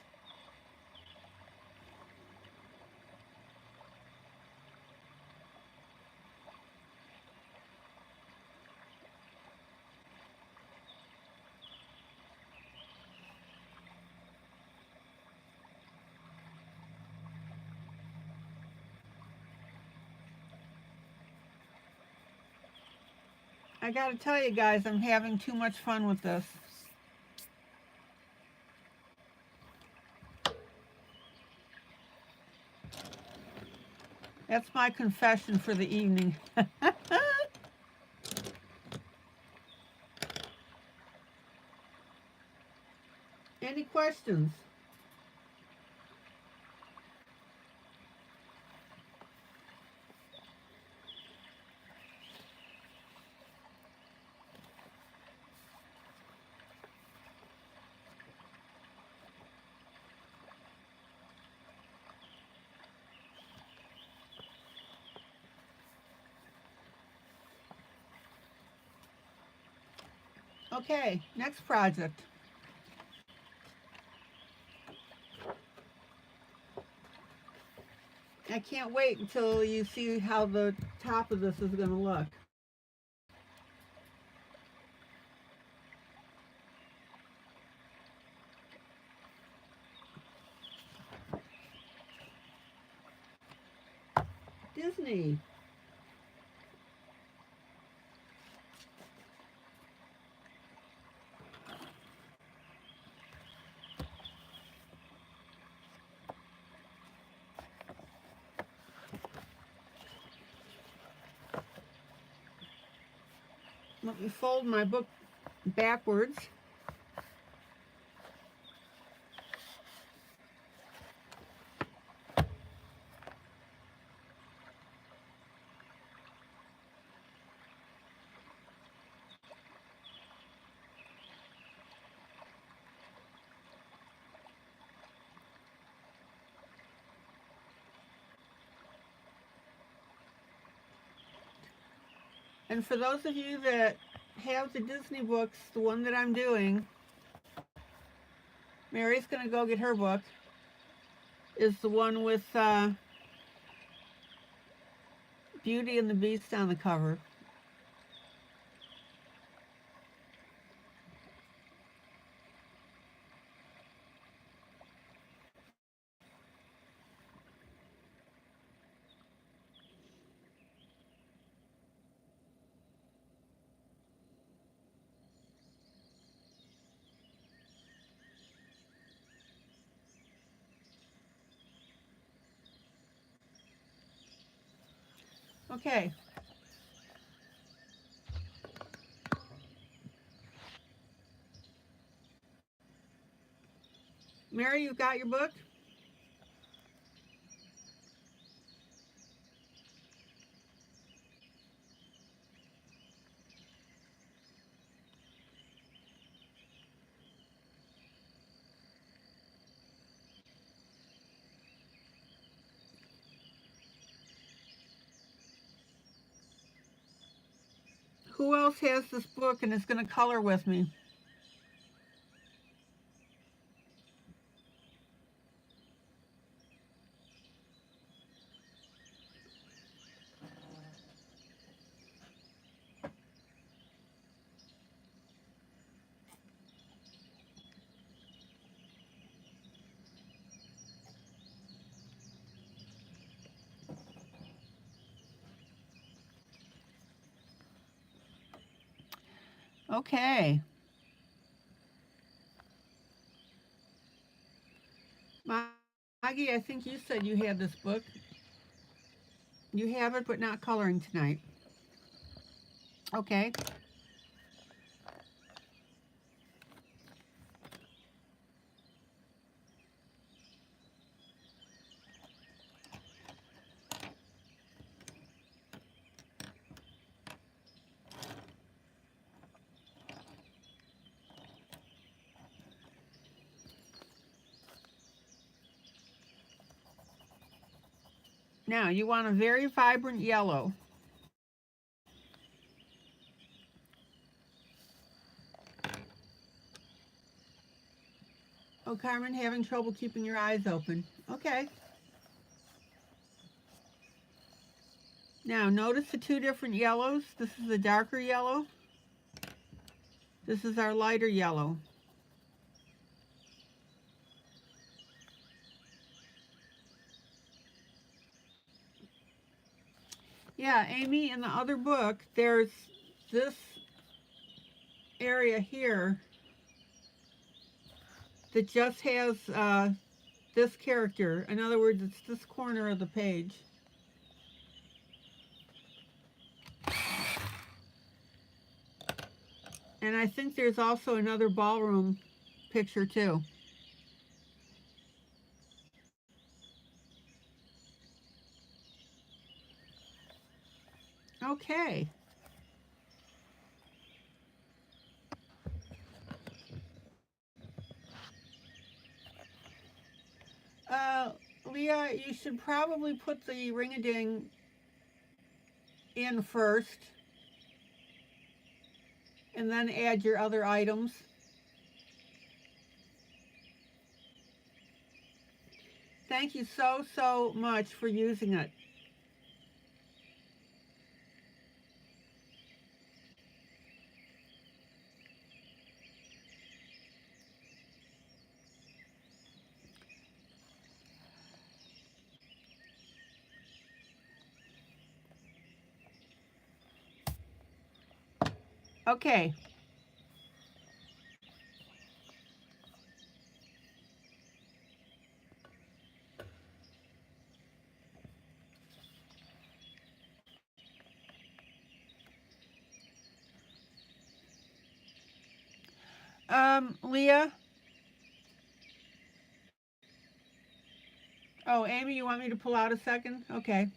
I gotta tell you guys, I'm having too much fun with this. That's my confession for the evening. Any questions? Okay, next project. I can't wait until you see how the top of this is going to look. Disney. Let me fold my book backwards. And for those of you that have the Disney books, the one that I'm doing, Mary's going to go get her book, is the one with Beauty and the Beast on the cover. Okay. Mary, you got your book? Who else has this book and is going to color with me? Okay. Maggie, I think you said you had this book. You have it, but not coloring tonight. Okay. Now, you want a very vibrant yellow. Oh, Carmen, having trouble keeping your eyes open. Okay. Now, notice the two different yellows. This is the darker yellow. This is our lighter yellow. Yeah, Amy, in the other book, there's this area here that just has this character. In other words, it's this corner of the page. And I think there's also another ballroom picture too. Okay. Leah, you should probably put the ring-a-ding in first and then add your other items. Thank you so much for using it. Okay. Leah? Oh, Amy, you want me to pull out a second? Okay.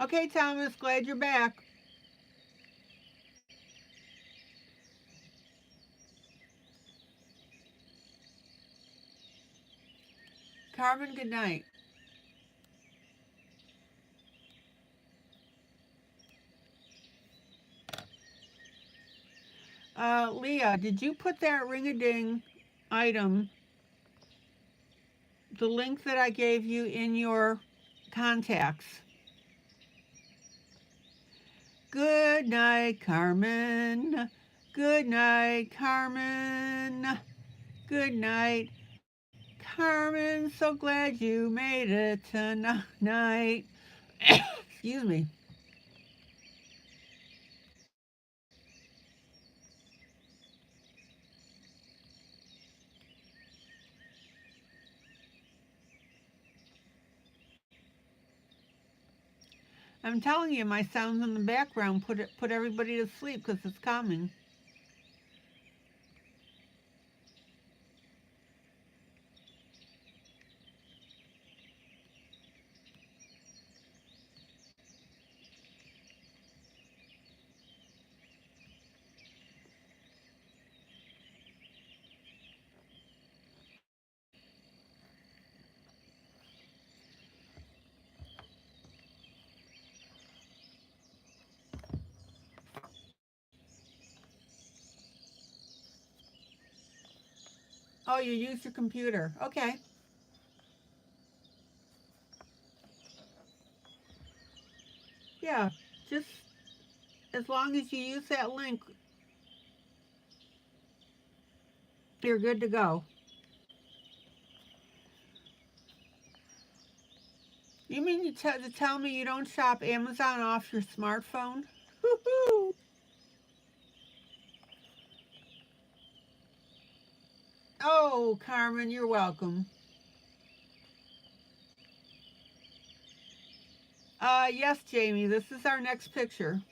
Okay, Thomas, glad you're back. Carmen, good night. Leah, did you put that ring-a-ding item, the link that I gave you, in your contacts? Good night, Carmen. Good night, Carmen. Good night, Carmen. So glad you made it tonight. Excuse me. I'm telling you, my sounds in the background put everybody to sleep because it's coming. Oh, you use your computer. Okay. Yeah. Just as long as you use that link, you're good to go. You mean to tell me you don't shop Amazon off your smartphone? Woohoo! Oh, Carmen, you're welcome. Yes, Jamie, this is our next picture.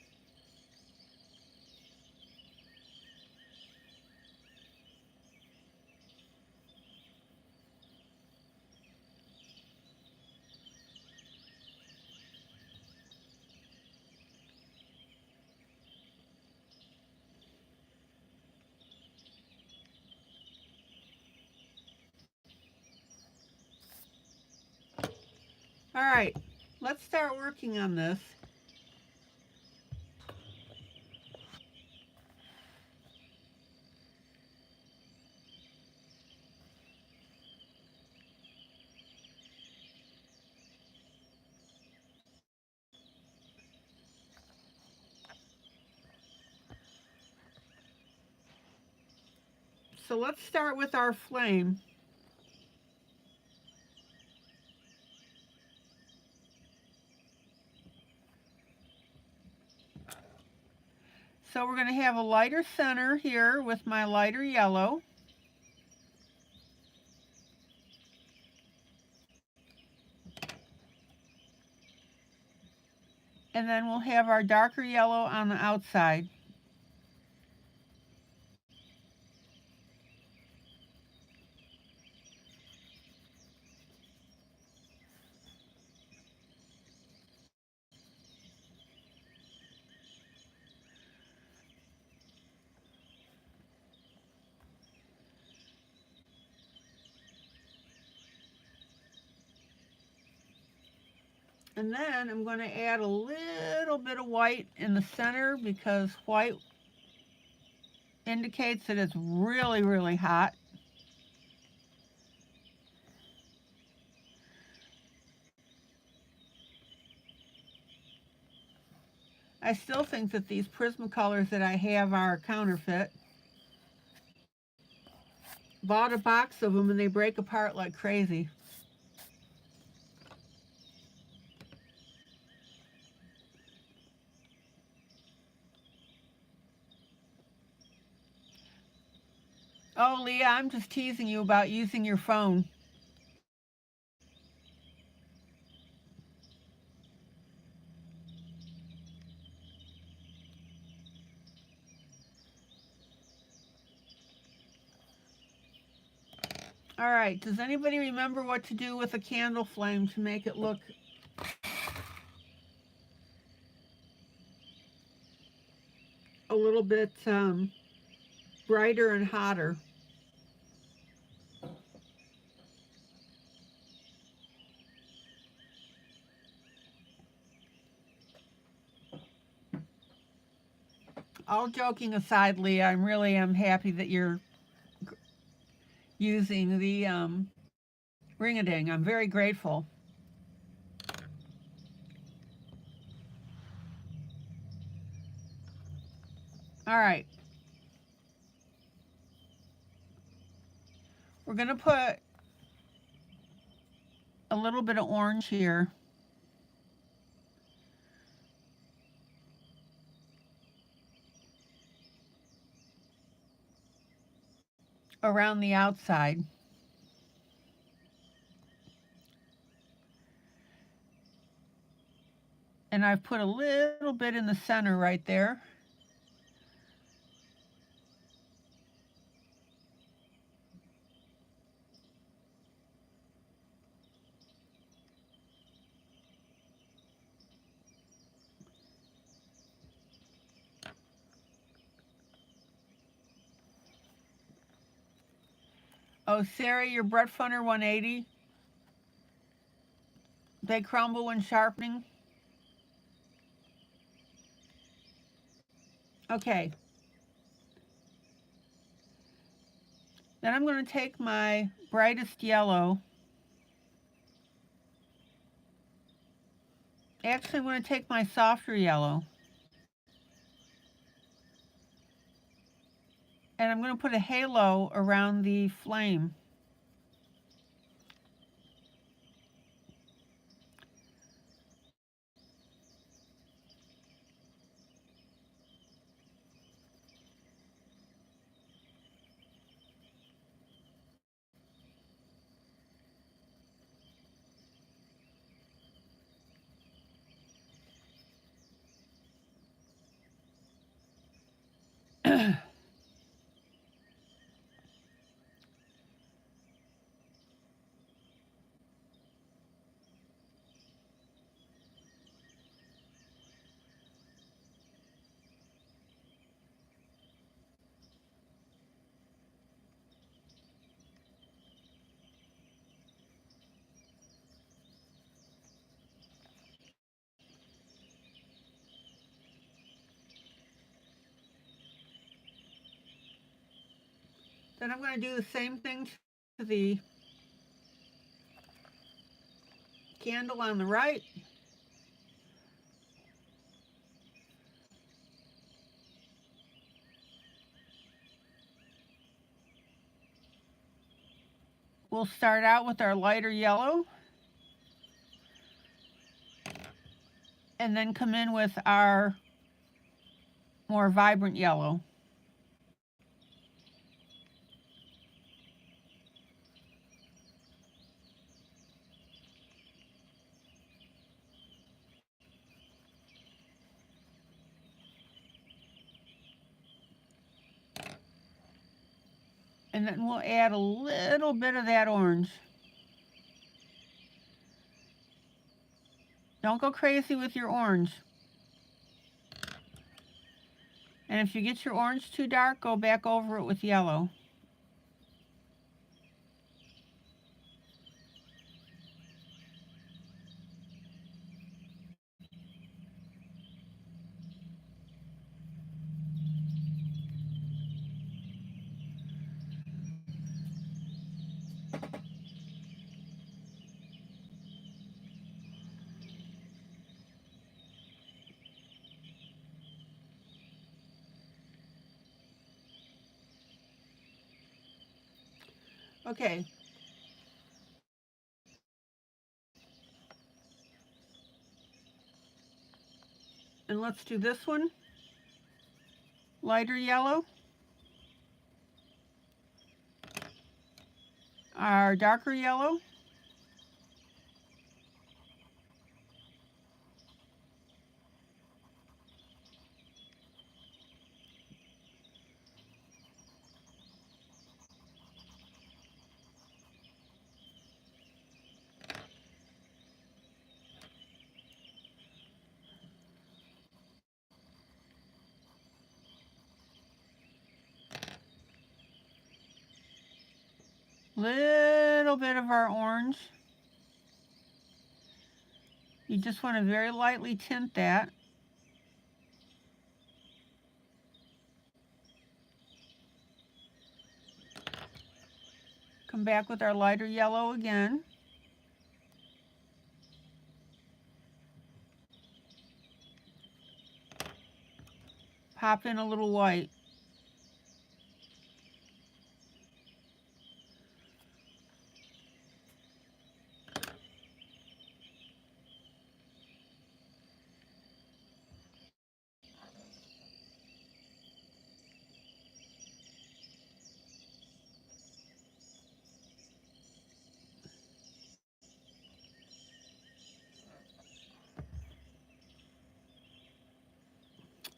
All right, let's start working on this. So let's start with our flame. So we're going to have a lighter center here with my lighter yellow. And then we'll have our darker yellow on the outside. And then I'm going to add a little bit of white in the center because white indicates that it's really, really hot. I still think that these Prismacolors that I have are counterfeit. Bought a box of them and they break apart like crazy. Oh, Leah, I'm just teasing you about using your phone. All right, does anybody remember what to do with a candle flame to make it look a little bit brighter and hotter? All joking aside, Leah, I really am happy that you're using the ring-a-ding. I'm very grateful. All right. We're going to put a little bit of orange here. Around the outside. And I've put a little bit in the center right there. Oh, Sarah, your Brett Funner 180, they crumble when sharpening. Okay. Then I'm going to take my brightest yellow. Actually, I'm going to take my softer yellow. And I'm going to put a halo around the flame. Then I'm going to do the same thing to the candle on the right. We'll start out with our lighter yellow and then come in with our more vibrant yellow. And then we'll add a little bit of that orange. Don't go crazy with your orange. And if you get your orange too dark, go back over it with yellow. Okay. And let's do this one. Lighter yellow. Our darker yellow. Little bit of our orange. You just want to very lightly tint that. Come back with our lighter yellow again. Pop in a little white.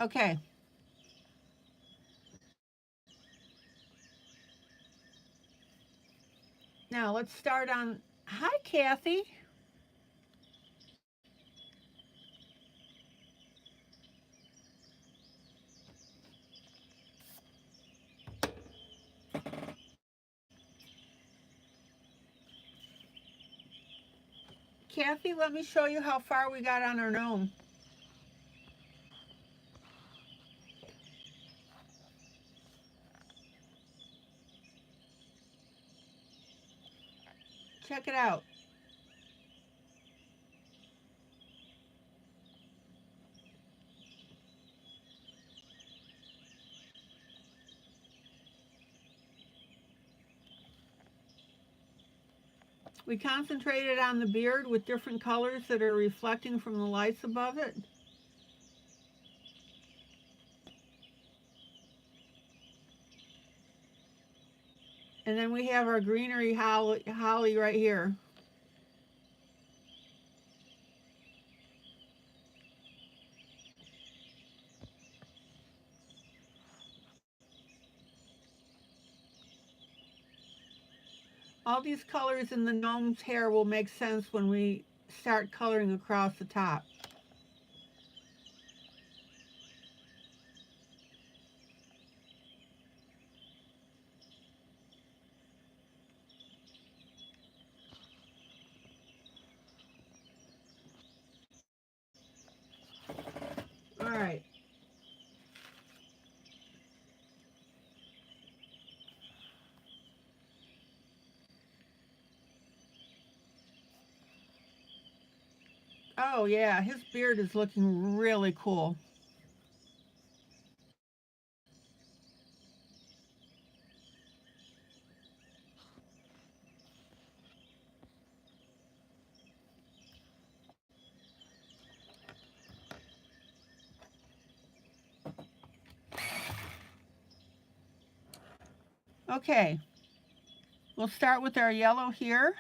Okay. Now let's start on, hi Kathy. Kathy, let me show you how far we got on our gnome. Check it out. We concentrated on the beard with different colors that are reflecting from the lights above it. And then we have our greenery holly right here. All these colors in the gnome's hair will make sense when we start coloring across the top. All right. Oh yeah, his beard is looking really cool. Okay, we'll start with our yellow here.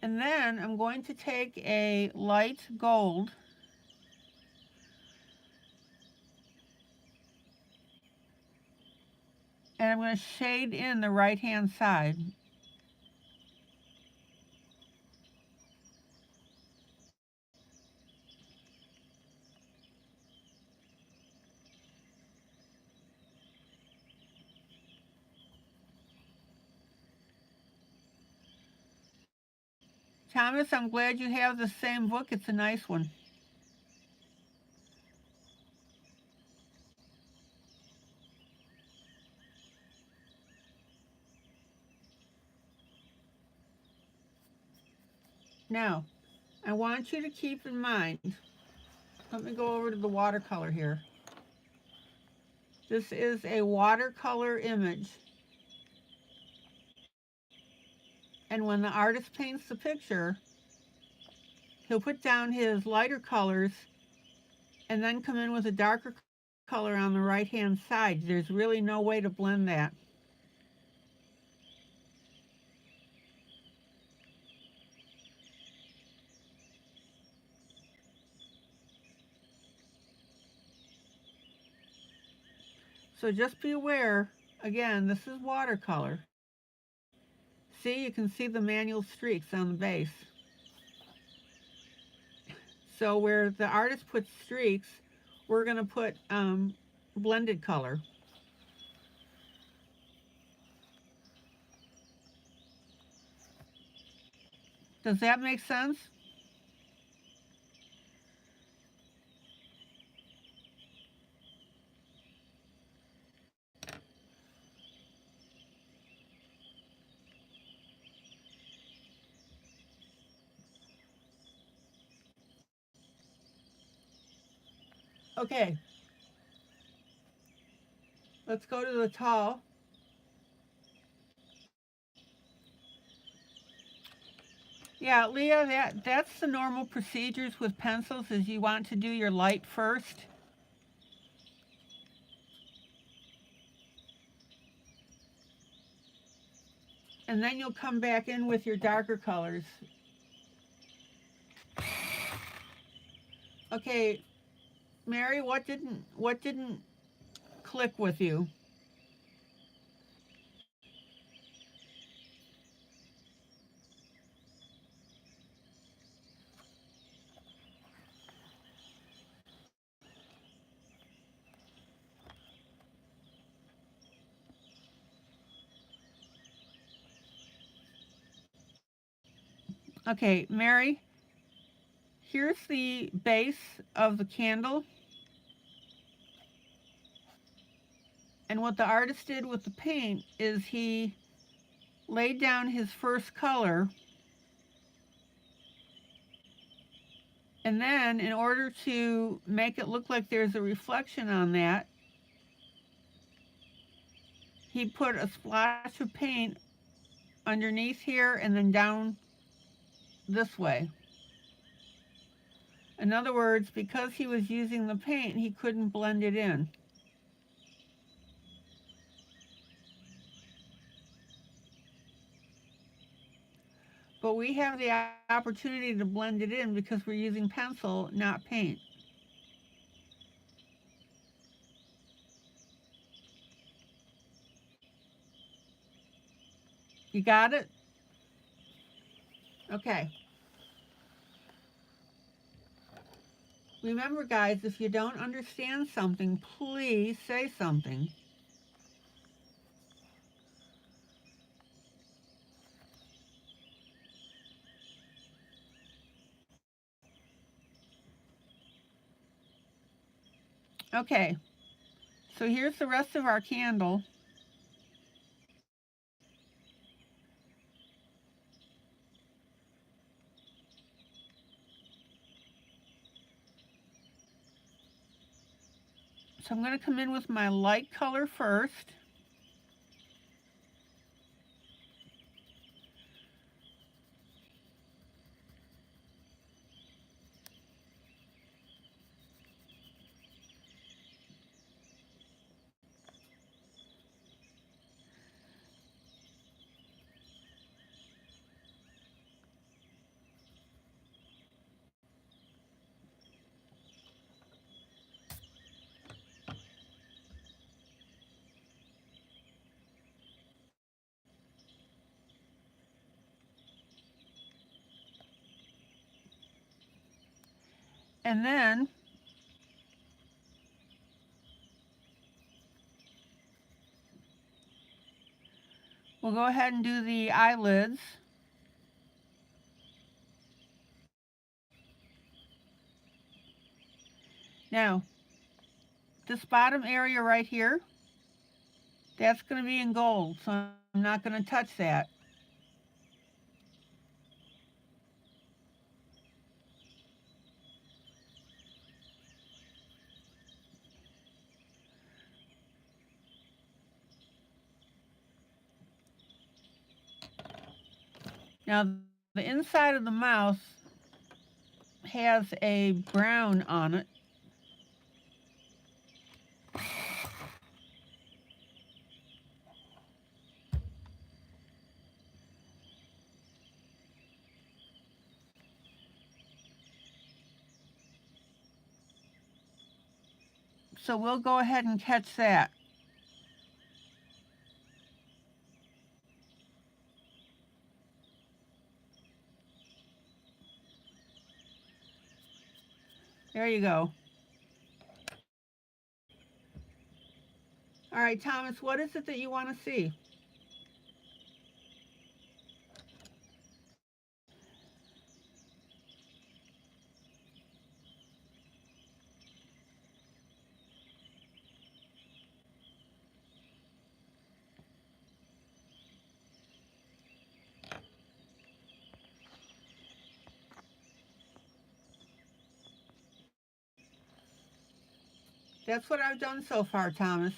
And then I'm going to take a light gold and I'm going to shade in the right hand side. Thomas, I'm glad you have the same book. It's a nice one. Now, I want you to keep in mind, let me go over to the watercolor here. This is a watercolor image. And when the artist paints the picture, he'll put down his lighter colors and then come in with a darker color on the right hand side. There's really no way to blend that. So just be aware, again, this is watercolor. See, you can see the manual streaks on the base. So where the artist puts streaks, we're going to put blended color. Does that make sense? Okay. Let's go to the tall. Yeah, Leah, that's the normal procedures with pencils is you want to do your light first. And then you'll come back in with your darker colors. Okay, Mary, what didn't click with you? Okay, Mary, here's the base of the candle. And what the artist did with the paint is he laid down his first color, and then in order to make it look like there's a reflection on that, he put a splash of paint underneath here and then down this way. In other words, because he was using the paint, he couldn't blend it in. But we have the opportunity to blend it in because we're using pencil, not paint. You got it? Okay. Remember, guys, if you don't understand something, please say something. Okay, so here's the rest of our candle. So I'm going to come in with my light color first. And then we'll go ahead and do the eyelids. Now, this bottom area right here, that's going to be in gold, so I'm not going to touch that. Now, the inside of the mouth has a brown on it. So we'll go ahead and catch that. There you go. All right, Thomas, what is it that you want to see? That's what I've done so far, Thomas.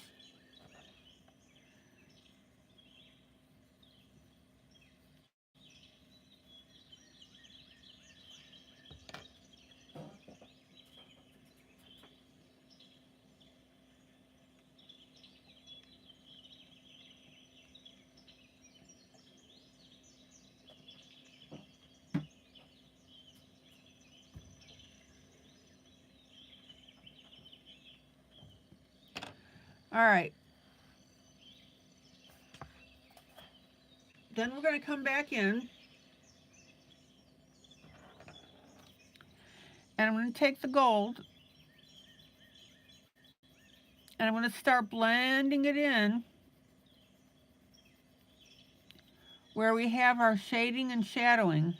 All right. Then we're going to come back in. And I'm going to take the gold. And I'm going to start blending it in where we have our shading and shadowing.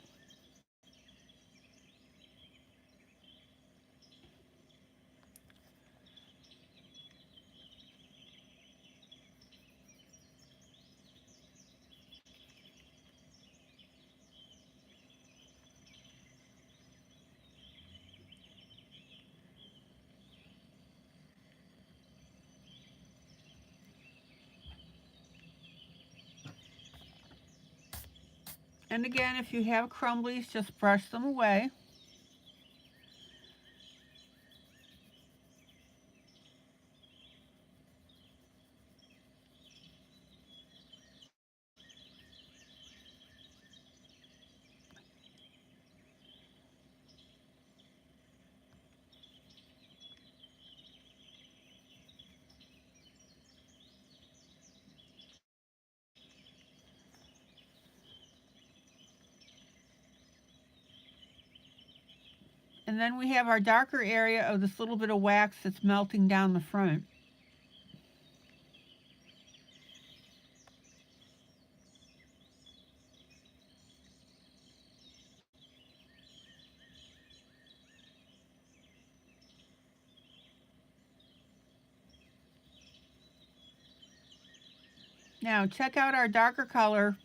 And again, if you have crumblies, just brush them away. And then we have our darker area of this little bit of wax that's melting down the front. Now check out our darker color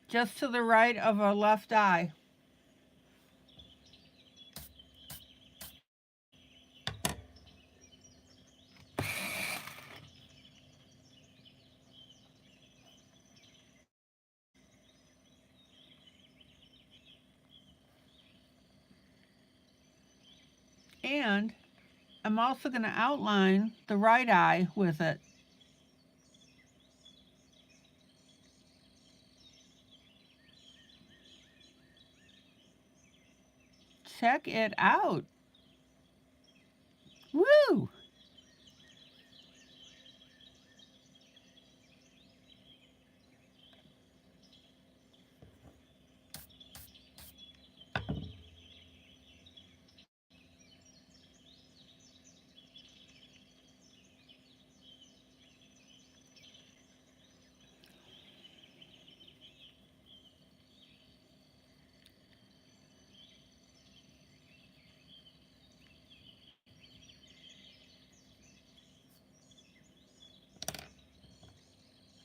just to the right of our left eye. And I'm also going to outline the right eye with it. Check it out. Woo!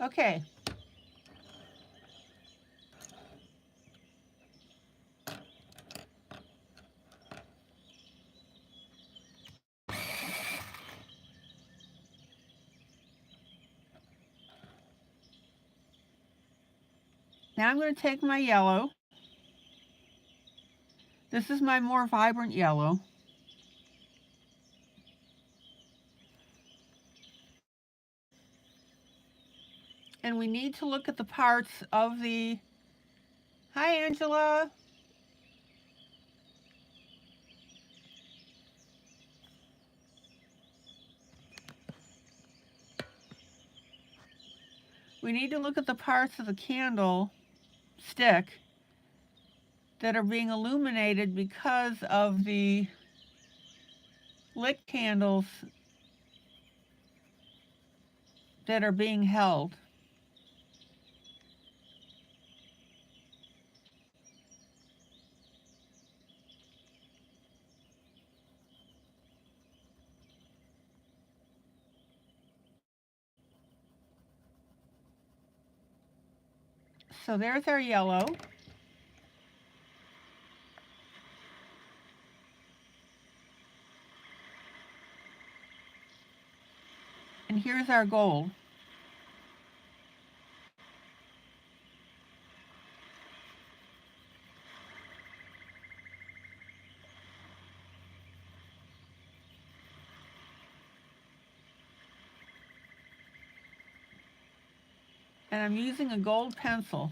Okay. Now I'm going to take my yellow. This is my more vibrant yellow. And we need to look at the parts of the... Hi, Angela. We need to look at the parts of the candle stick that are being illuminated because of the lit candles that are being held. So there's our yellow. And here's our gold. And I'm using a gold pencil.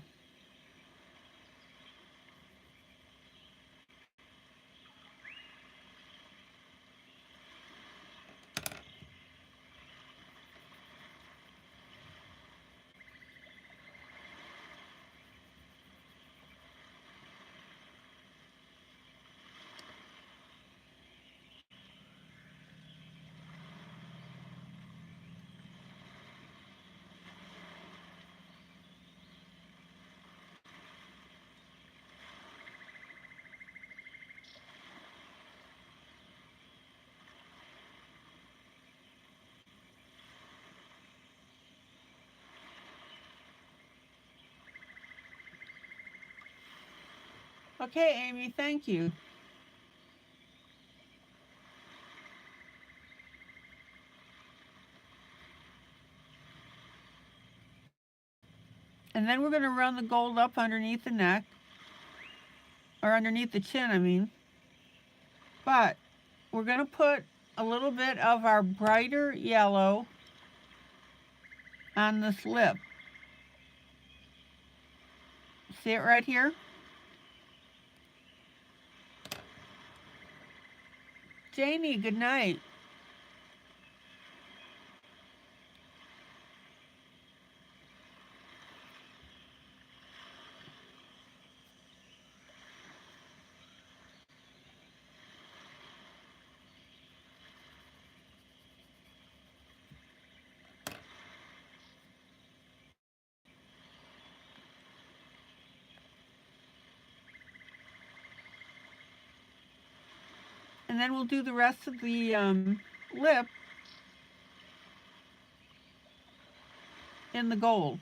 Okay, Amy, thank you. And then we're going to run the gold up underneath the neck, or underneath the chin, I mean. But we're going to put a little bit of our brighter yellow on this lip. See it right here? Janie, good night. And then we'll do the rest of the lip in the gold.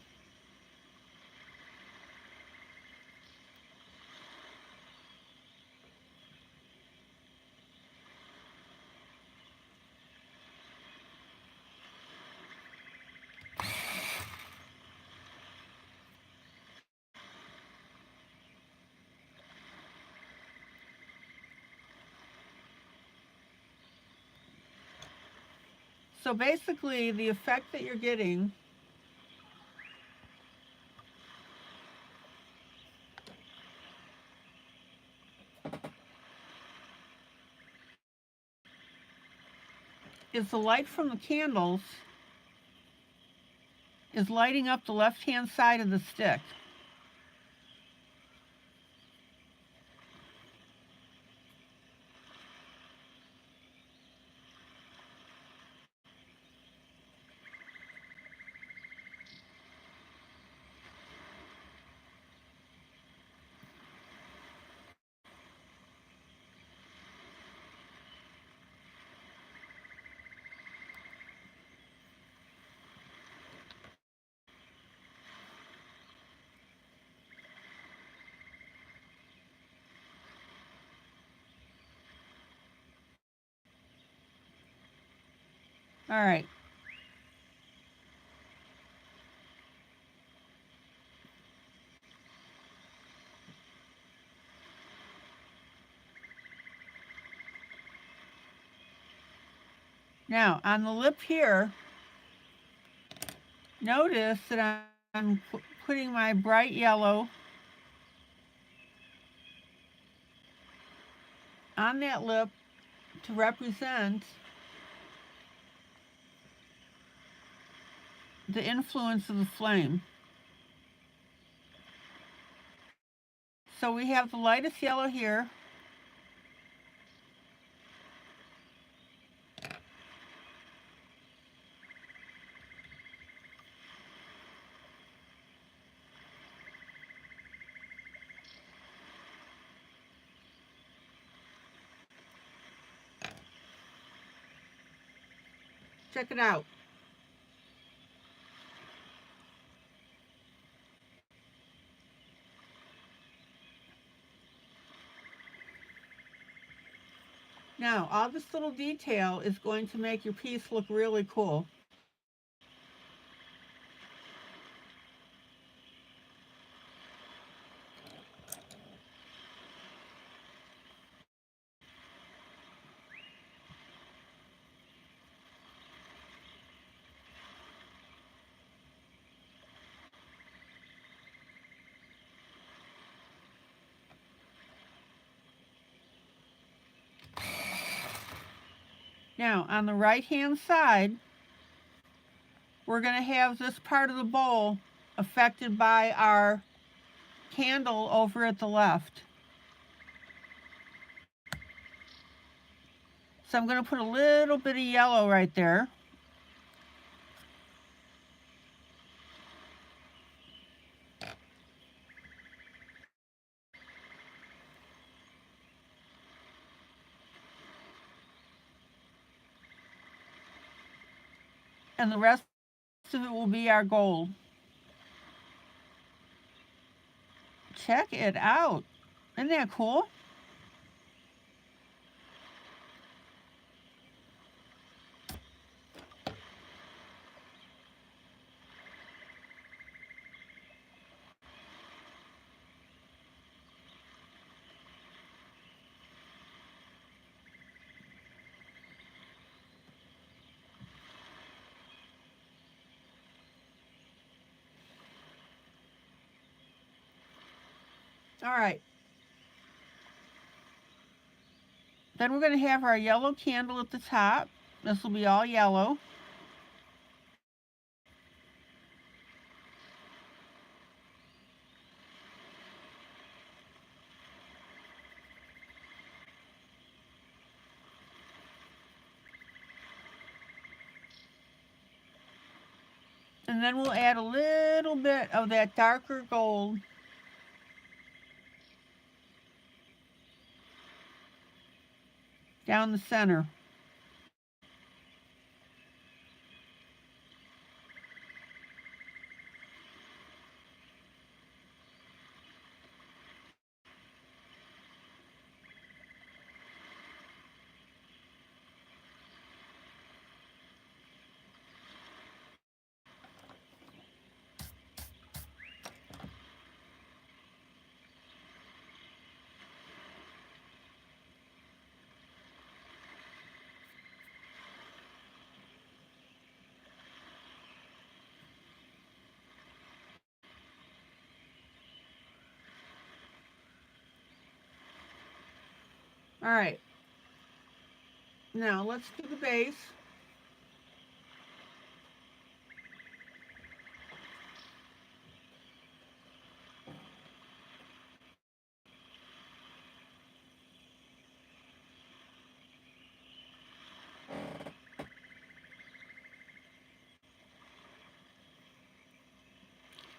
So basically, the effect that you're getting is the light from the candles is lighting up the left-hand side of the stick. All right. Now, on the lip here, notice that I'm putting my bright yellow on that lip to represent the influence of the flame. So we have the lightest yellow here. Check it out. Now, all this little detail is going to make your piece look really cool. Now, on the right-hand side, we're going to have this part of the bowl affected by our candle over at the left. So I'm going to put a little bit of yellow right there. And the rest of it will be our gold. Check it out. Isn't that cool? All right. Then we're going to have our yellow candle at the top. This will be all yellow. And then we'll add a little bit of that darker gold down the center. All right. Now let's do the base.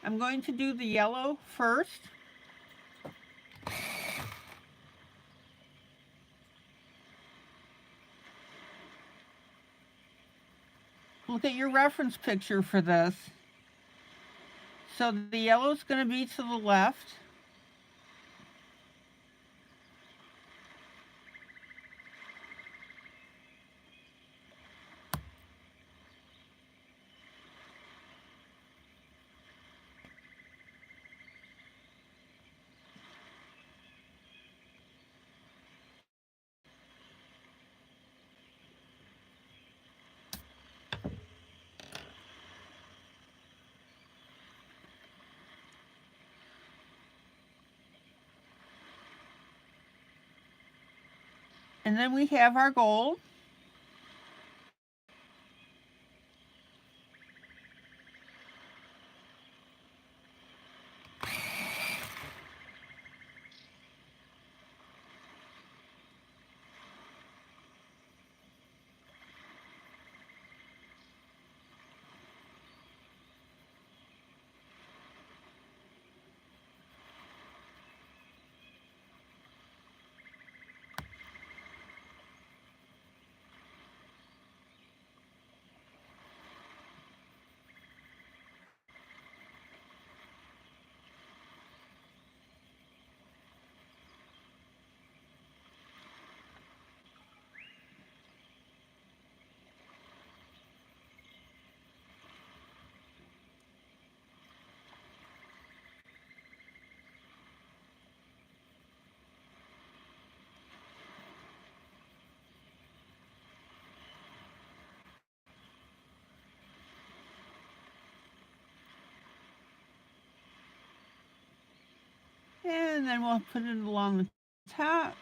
I'm going to do the yellow first. Look at your reference picture for this. So the yellow is going to be to the left. And then we have our gold. And then we'll put it along the top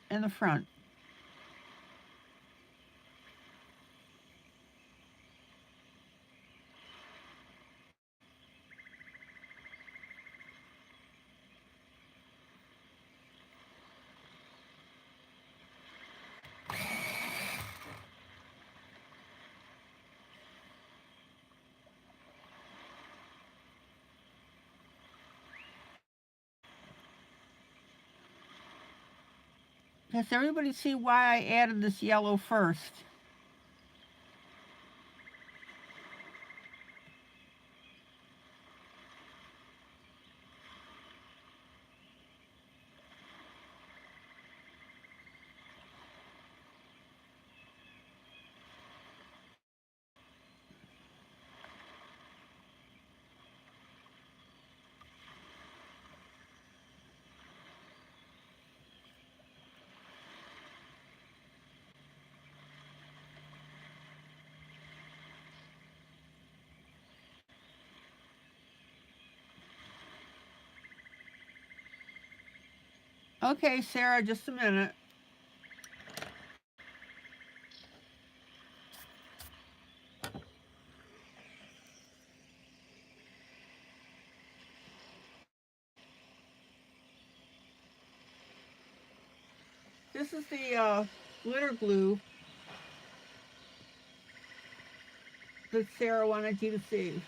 and the front. Does everybody see why I added this yellow first? Okay, Sarah, just a minute. This is the glitter glue that Sarah wanted you to see.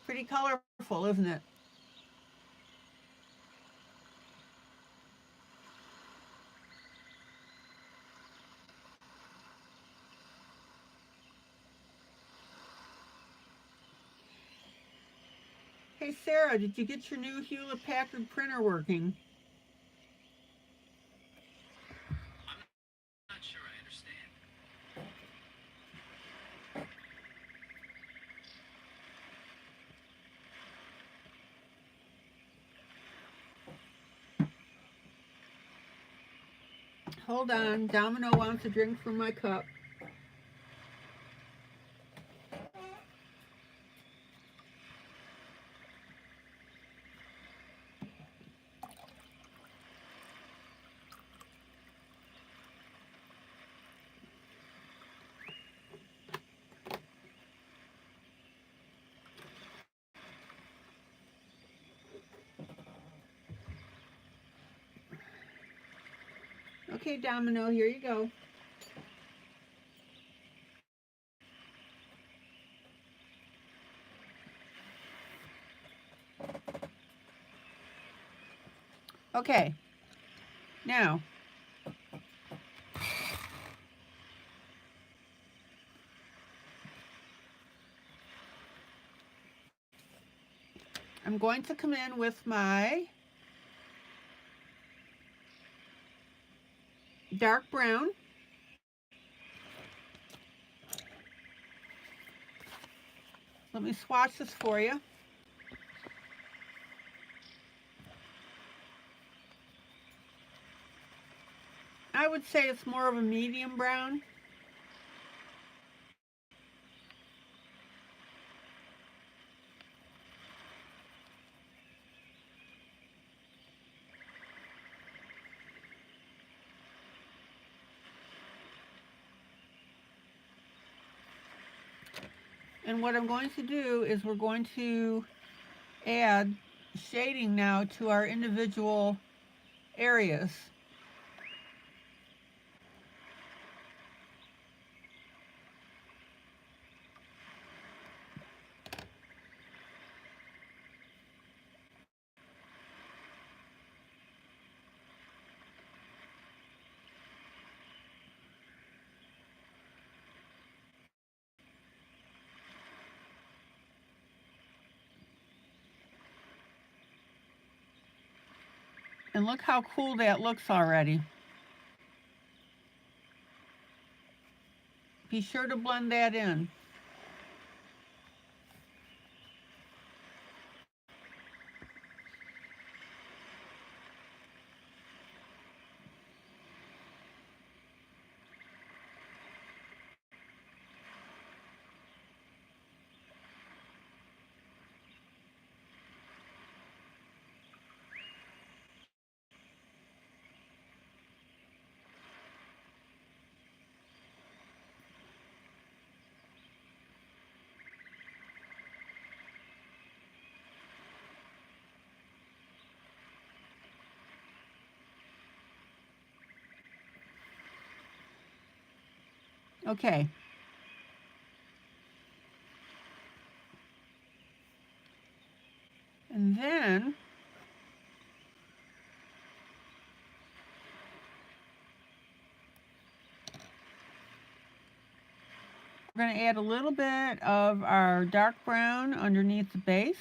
Pretty colorful, isn't it? Hey, Sarah, did you get your new Hewlett Packard printer working? I'm not sure I understand. Hold on, Domino wants a drink from my cup. Okay, Domino, here you go. Okay, now, I'm going to come in with my dark brown. Let me swatch this for you. I would say it's more of a medium brown. And what I'm going to do is we're going to add shading now to our individual areas. And look how cool that looks already. Be sure to blend that in. Okay. And then we're going to add a little bit of our dark brown underneath the base.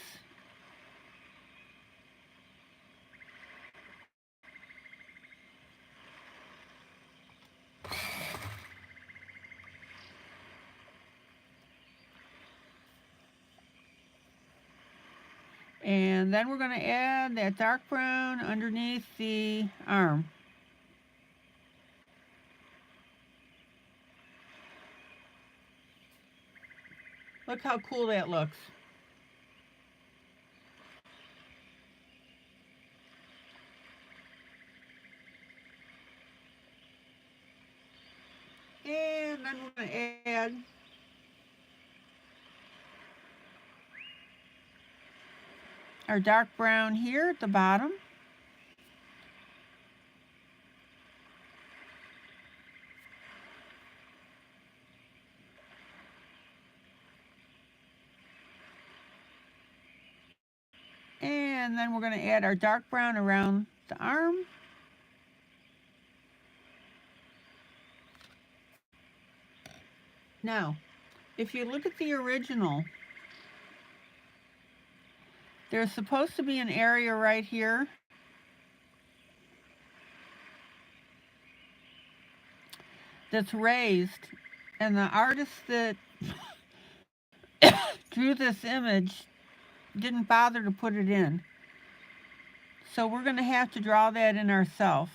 And then we're going to add that dark brown underneath the arm. Look how cool that looks. And then we're going to add our dark brown here at the bottom. And then we're going to add our dark brown around the arm. Now, if you look at the original, there's supposed to be an area right here that's raised, and the artist that drew this image didn't bother to put it in. So we're going to have to draw that in ourselves.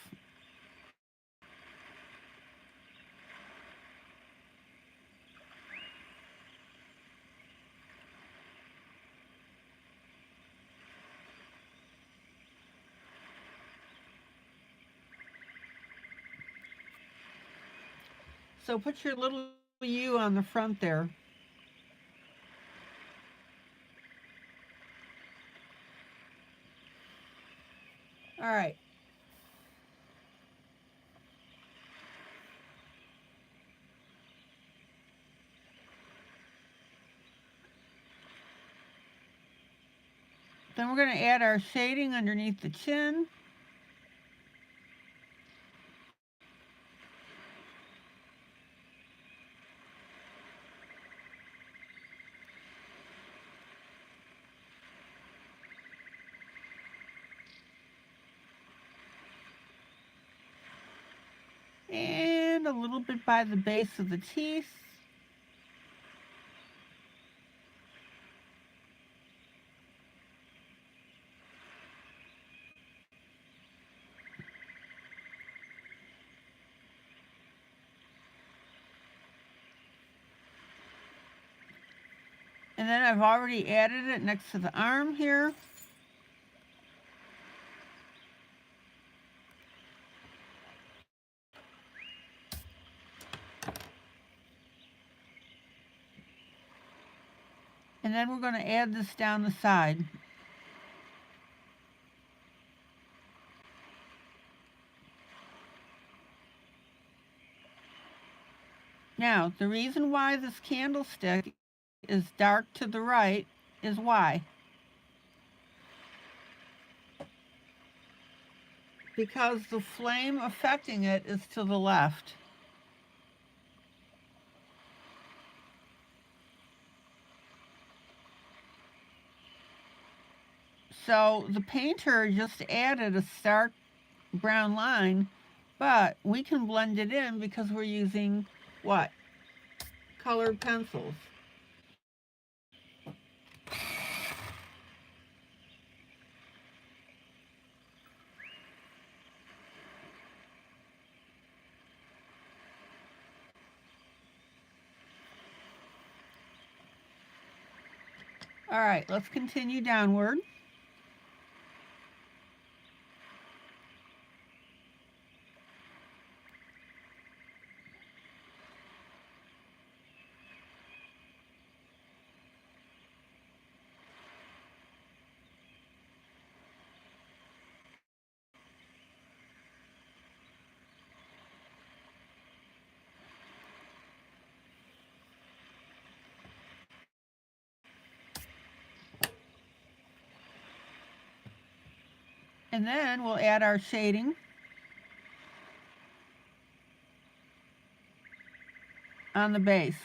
So put your little U on the front there. All right. Then we're going to add our shading underneath the chin. And a little bit by the base of the teeth. And then I've already added it next to the arm here. And then we're going to add this down the side. Now, the reason why this candlestick is dark to the right is why? Because the flame affecting it is to the left. So the painter just added a stark brown line, but we can blend it in because we're using what? Colored pencils. All right, let's continue downward. And then we'll add our shading on the base.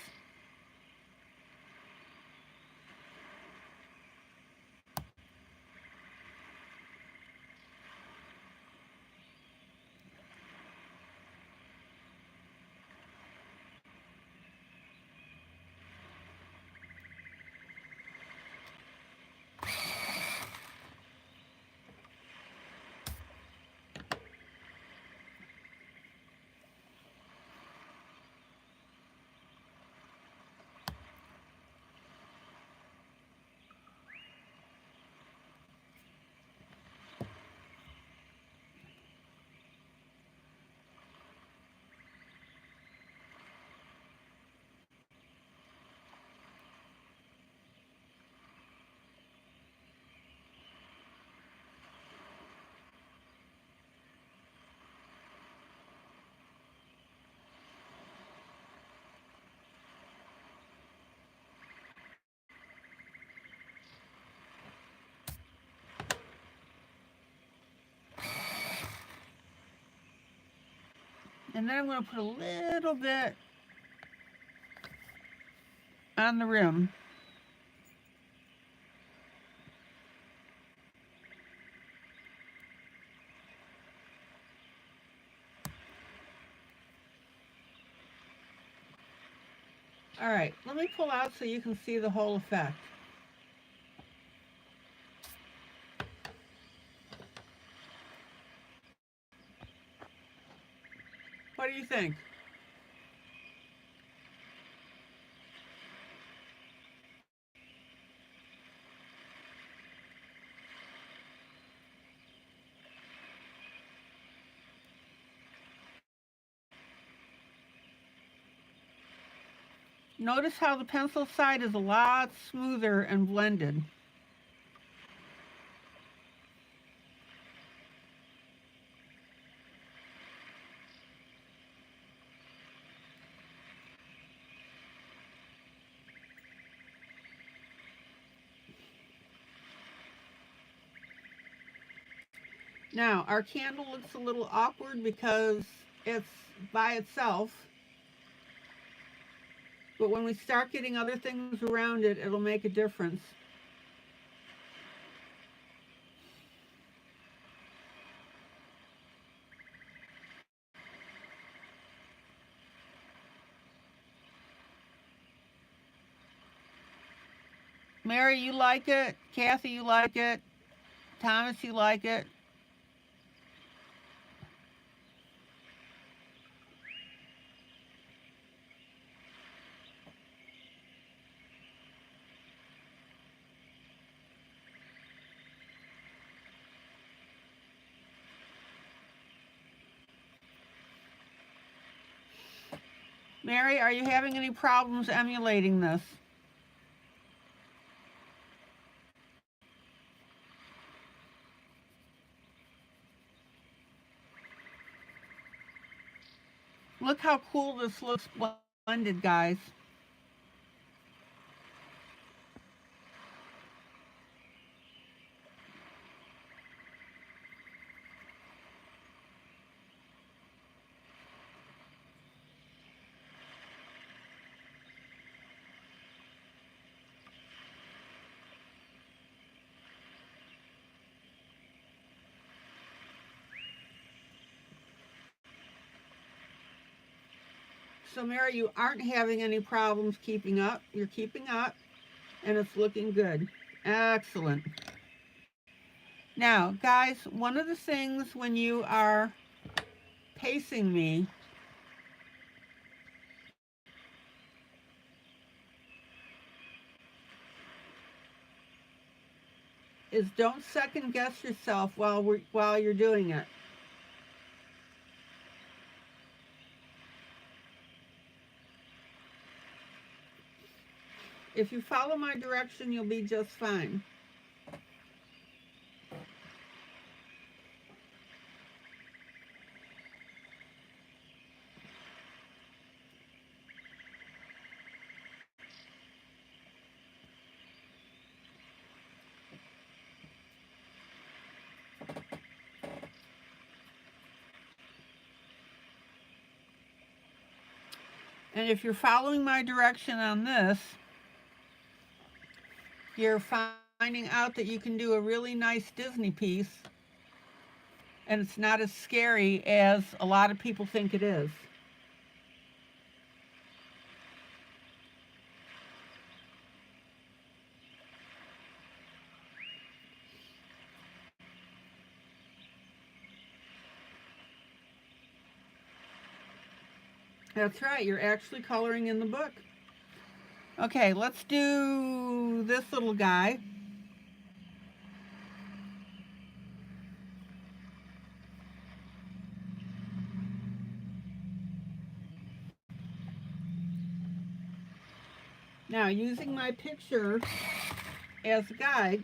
And then I'm going to put a little bit on the rim. All right, let me pull out so you can see the whole effect. What do you think? Notice how the pencil side is a lot smoother and blended. Now, our candle looks a little awkward because it's by itself. But when we start getting other things around it, it'll make a difference. Mary, you like it? Kathy, you like it? Thomas, you like it? Mary, are you having any problems emulating this? Look how cool this looks blended, guys. So Mary, you aren't having any problems keeping up. You're keeping up, and it's looking good. Excellent. Now, guys, one of the things when you are pacing me is don't second guess yourself while you're doing it. If you follow my direction, you'll be just fine. And if you're following my direction on this, you're finding out that you can do a really nice Disney piece, and it's not as scary as a lot of people think it is. That's right, you're actually coloring in the book. Okay, let's do this little guy. Now, using my picture as a guide,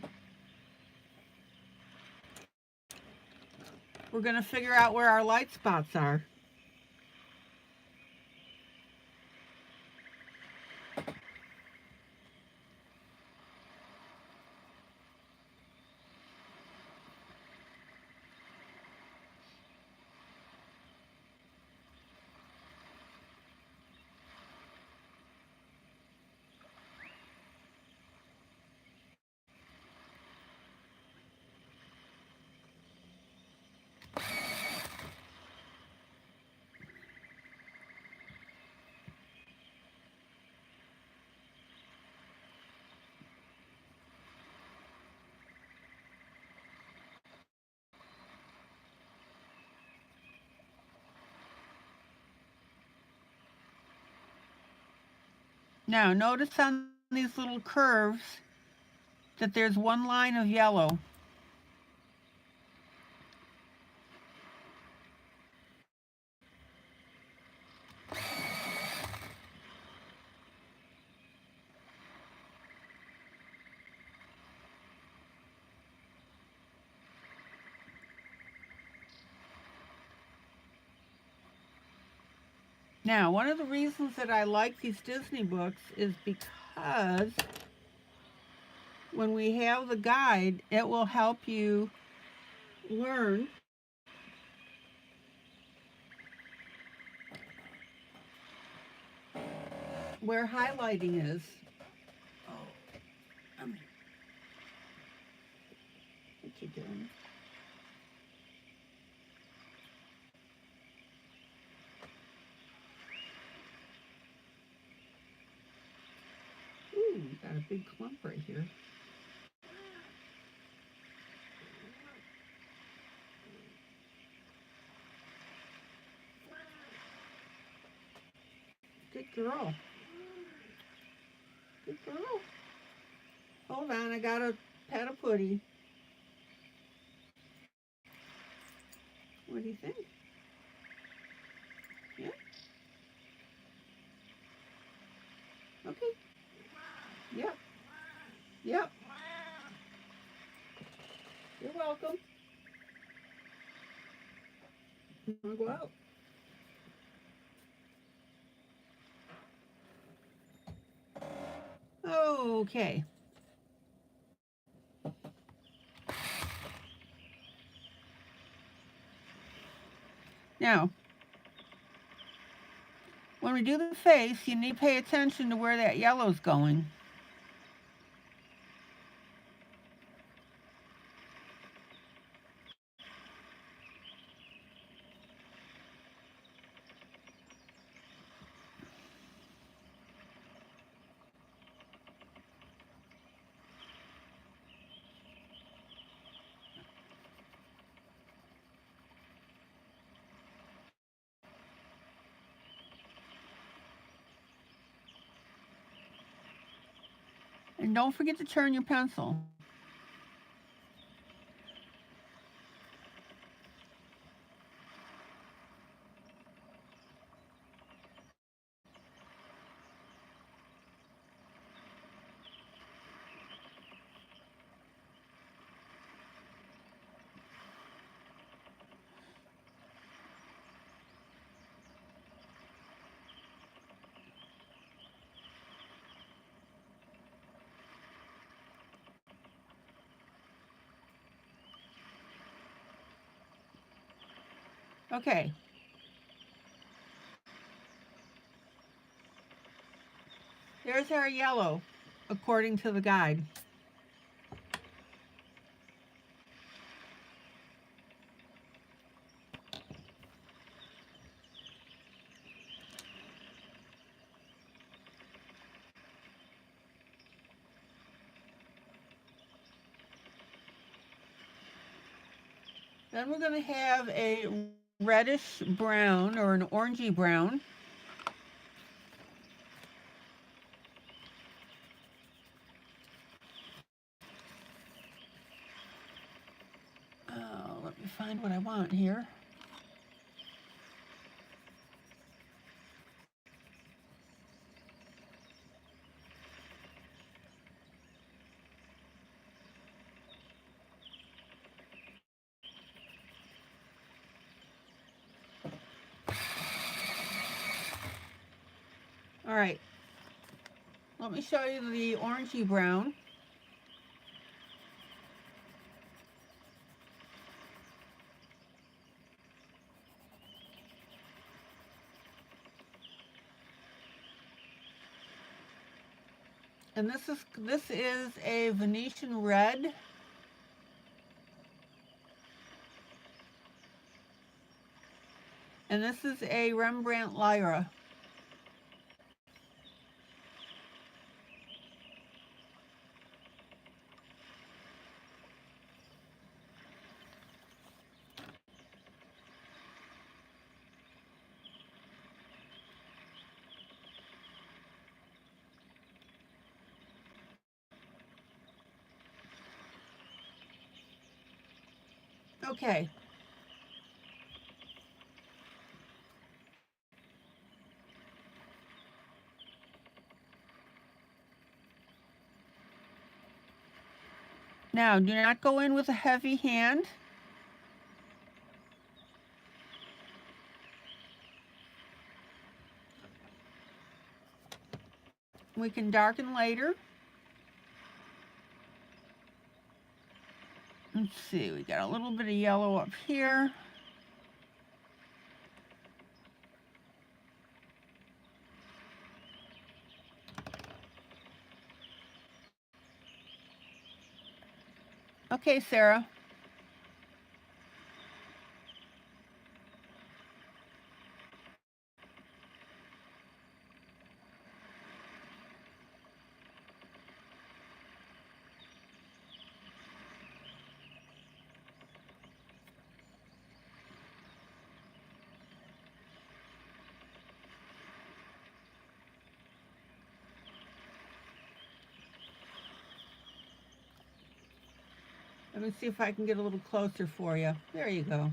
we're going to figure out where our light spots are. Now notice on these little curves that there's one line of yellow. Now, one of the reasons that I like these Disney books is because when we have the guide, it will help you learn where highlighting is. Oh, what you doing? Ooh, got a big clump right here. Good girl. Good girl. Hold on, I got a pet a putty. What do you think? Yeah? Okay. Yep. Yep. You're welcome. You want to go out? Okay. Now, when we do the face, you need to pay attention to where that yellow's going. And don't forget to turn your pencil. Okay. There's our yellow, according to the guide. Then we're going to have a reddish brown or an orangey brown. Let me find what I want here. All right. Let me show you the orangey brown. And this is a Venetian red. And this is a Rembrandt Lyra. Okay. Now, do not go in with a heavy hand. We can darken later. Let's see, we got a little bit of yellow up here. Okay, Sarah. Let me see if I can get a little closer for you. There you go.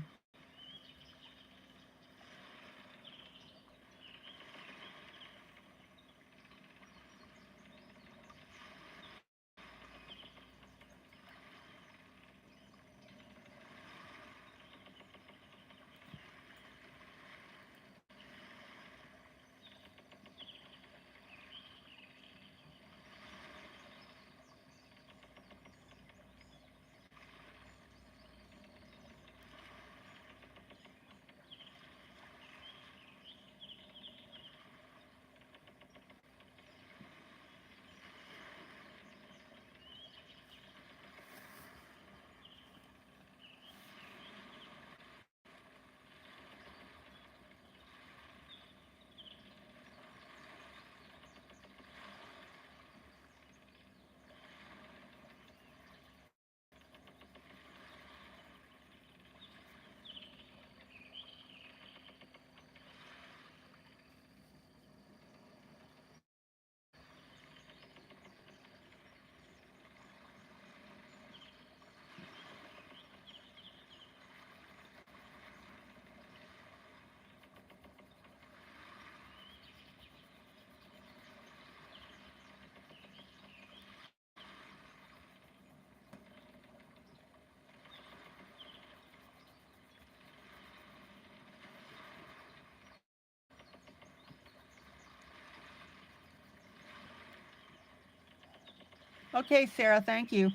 Okay, Sarah, thank you.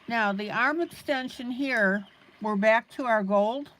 Now, the arm extension here, we're back to our gold.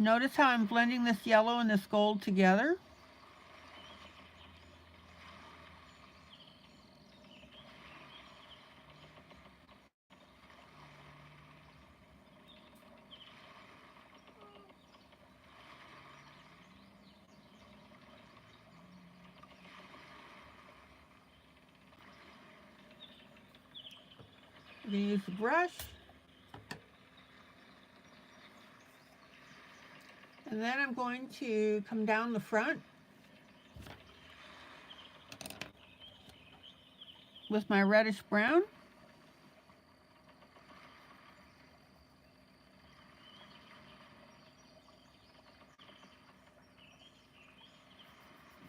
Notice how I'm blending this yellow and this gold together. I'm going to use the brush. And then I'm going to come down the front with my reddish brown.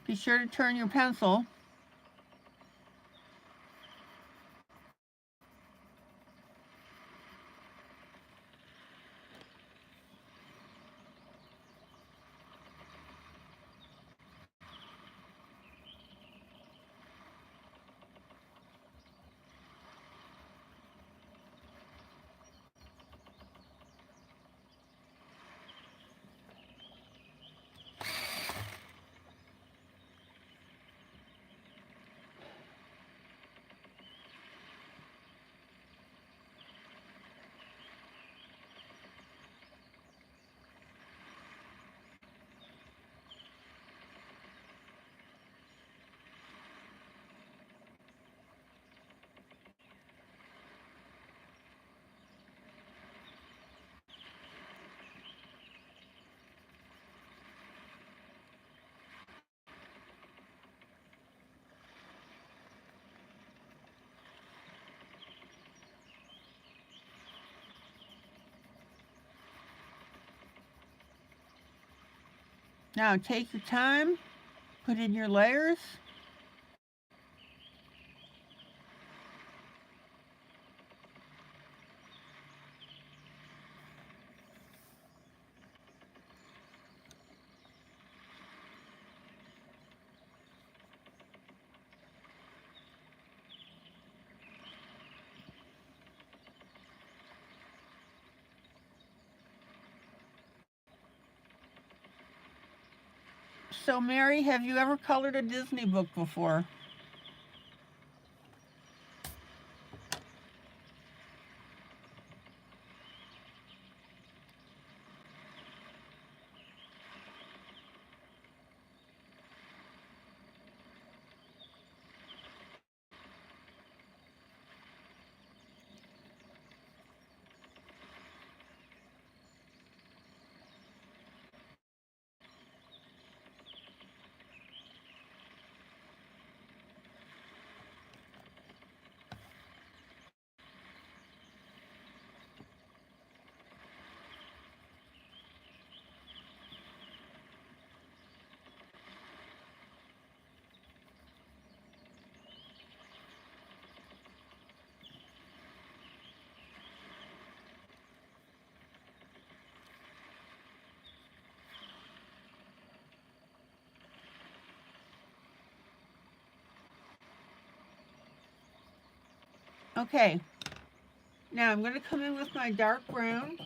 Be sure to turn your pencil. Now take your time, put in your layers. So Mary, have you ever colored a Disney book before? Okay, now I'm going to come in with my dark brown.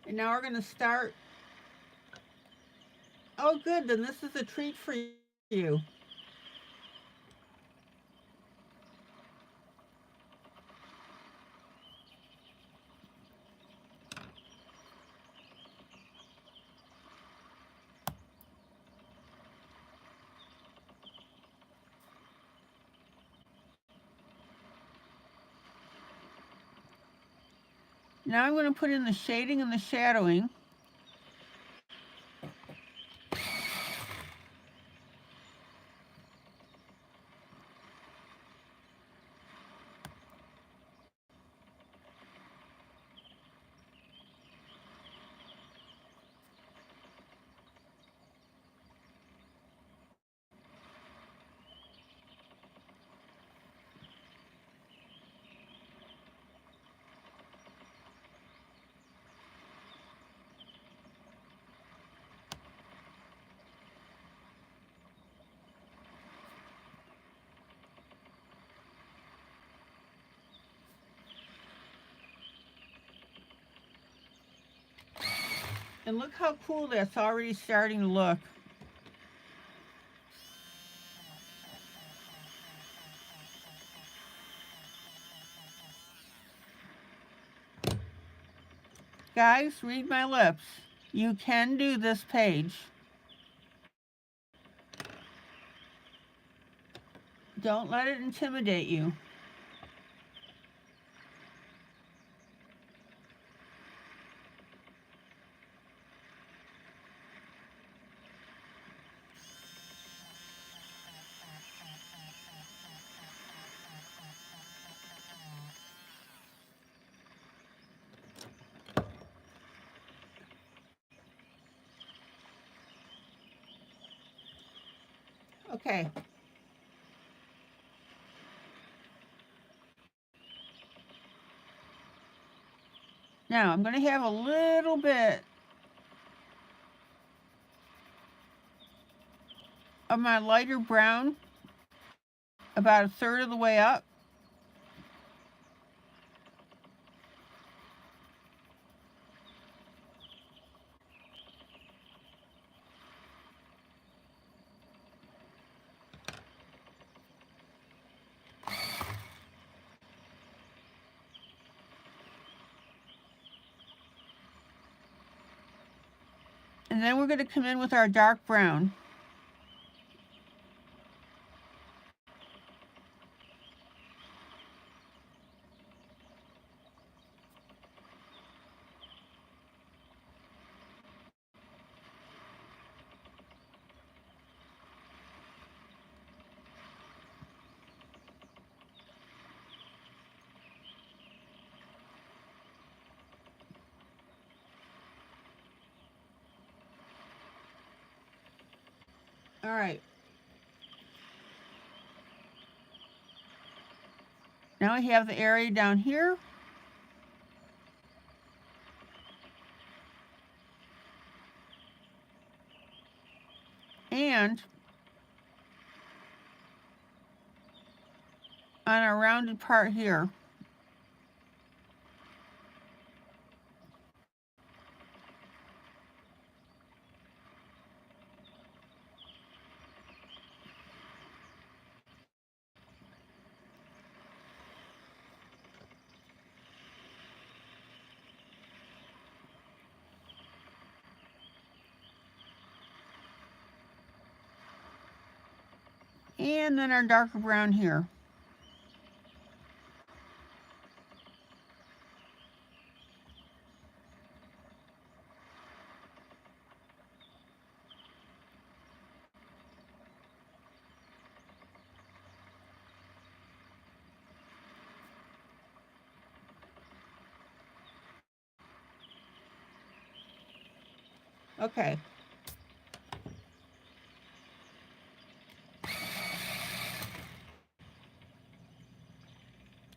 And now we're going to start. Oh good, then this is a treat for you. Now I'm going to put in the shading and the shadowing. And look how cool that's already starting to look. Guys, read my lips. You can do this page. Don't let it intimidate you. Okay. Now I'm going to have a little bit of my lighter brown about a third of the way up. And then we're going to come in with our dark brown. All right. Now we have the area down here. And on our rounded part here. And then our darker brown here. Okay.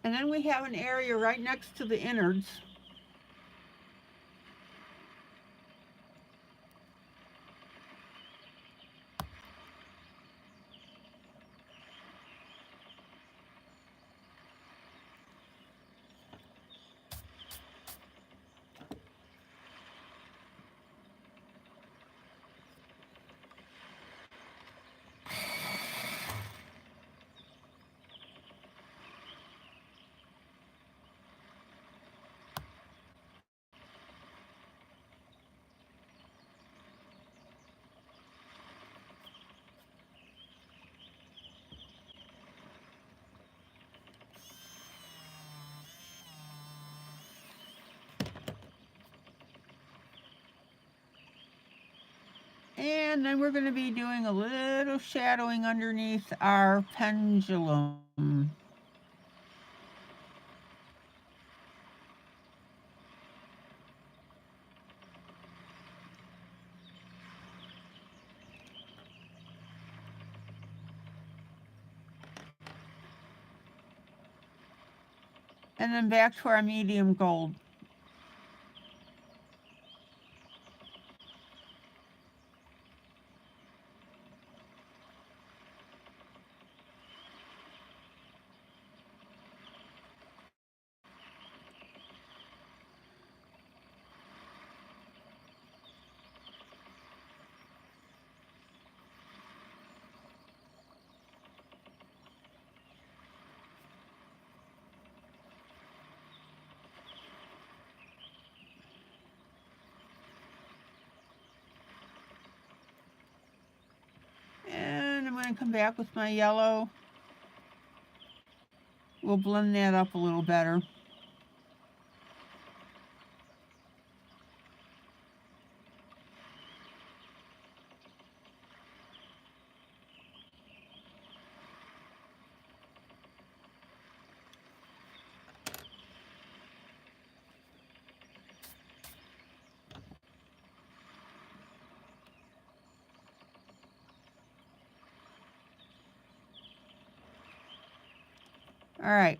And then we have an area right next to the innards. And then we're going to be doing a little shadowing underneath our pendulum. And then back to our medium gold. And I'm going to come back with my yellow. We'll blend that up a little better. All right.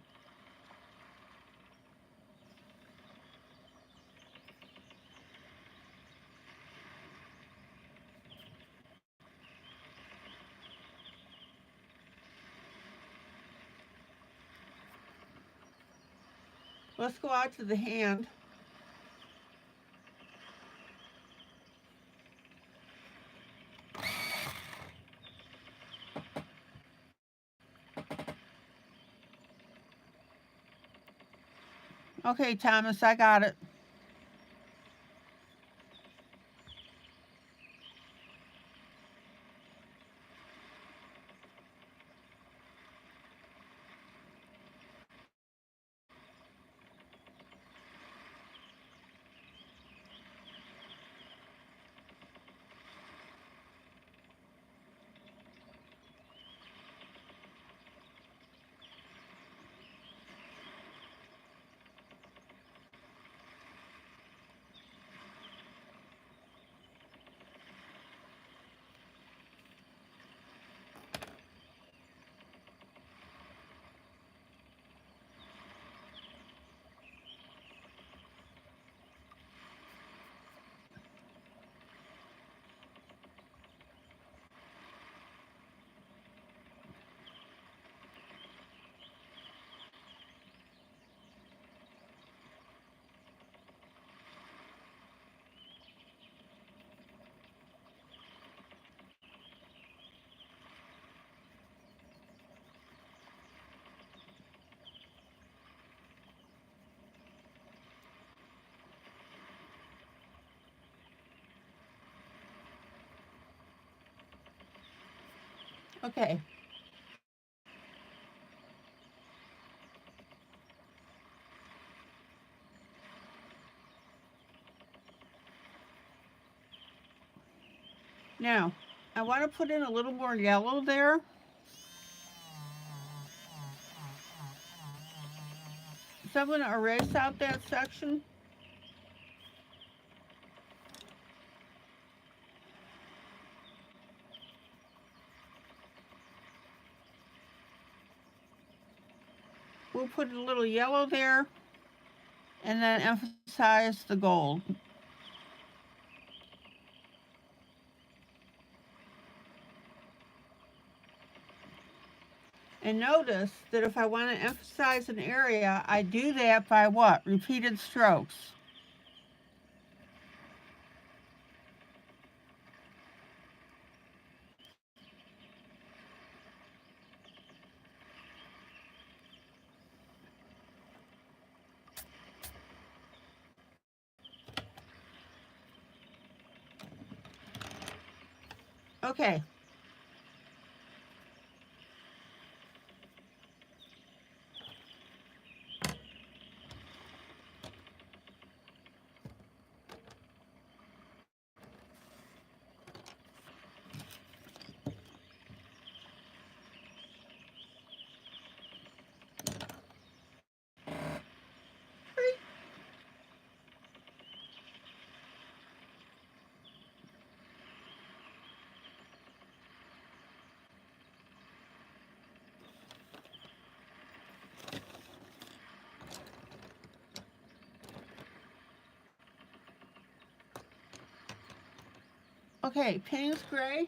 Let's go out to the hand. Okay, Thomas, I got it. Okay. Now, I want to put in a little more yellow there. So I'm going to erase out that section. We'll put a little yellow there and then emphasize the gold. And notice that if I want to emphasize an area, I do that by what? Repeated strokes. Okay. Okay, Payne's gray.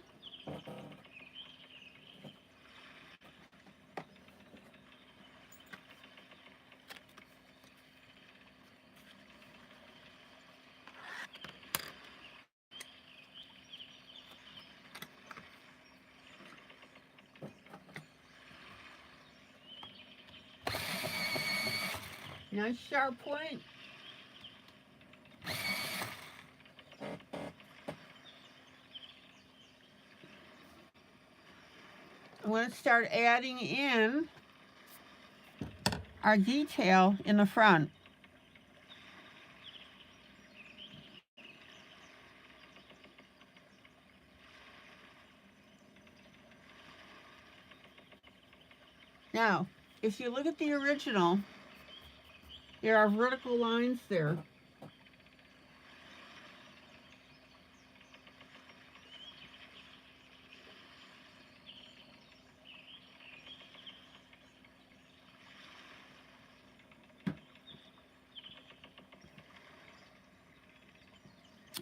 Nice sharp point. I'm going to start adding in our detail in the front. Now, if you look at the original, there are vertical lines there.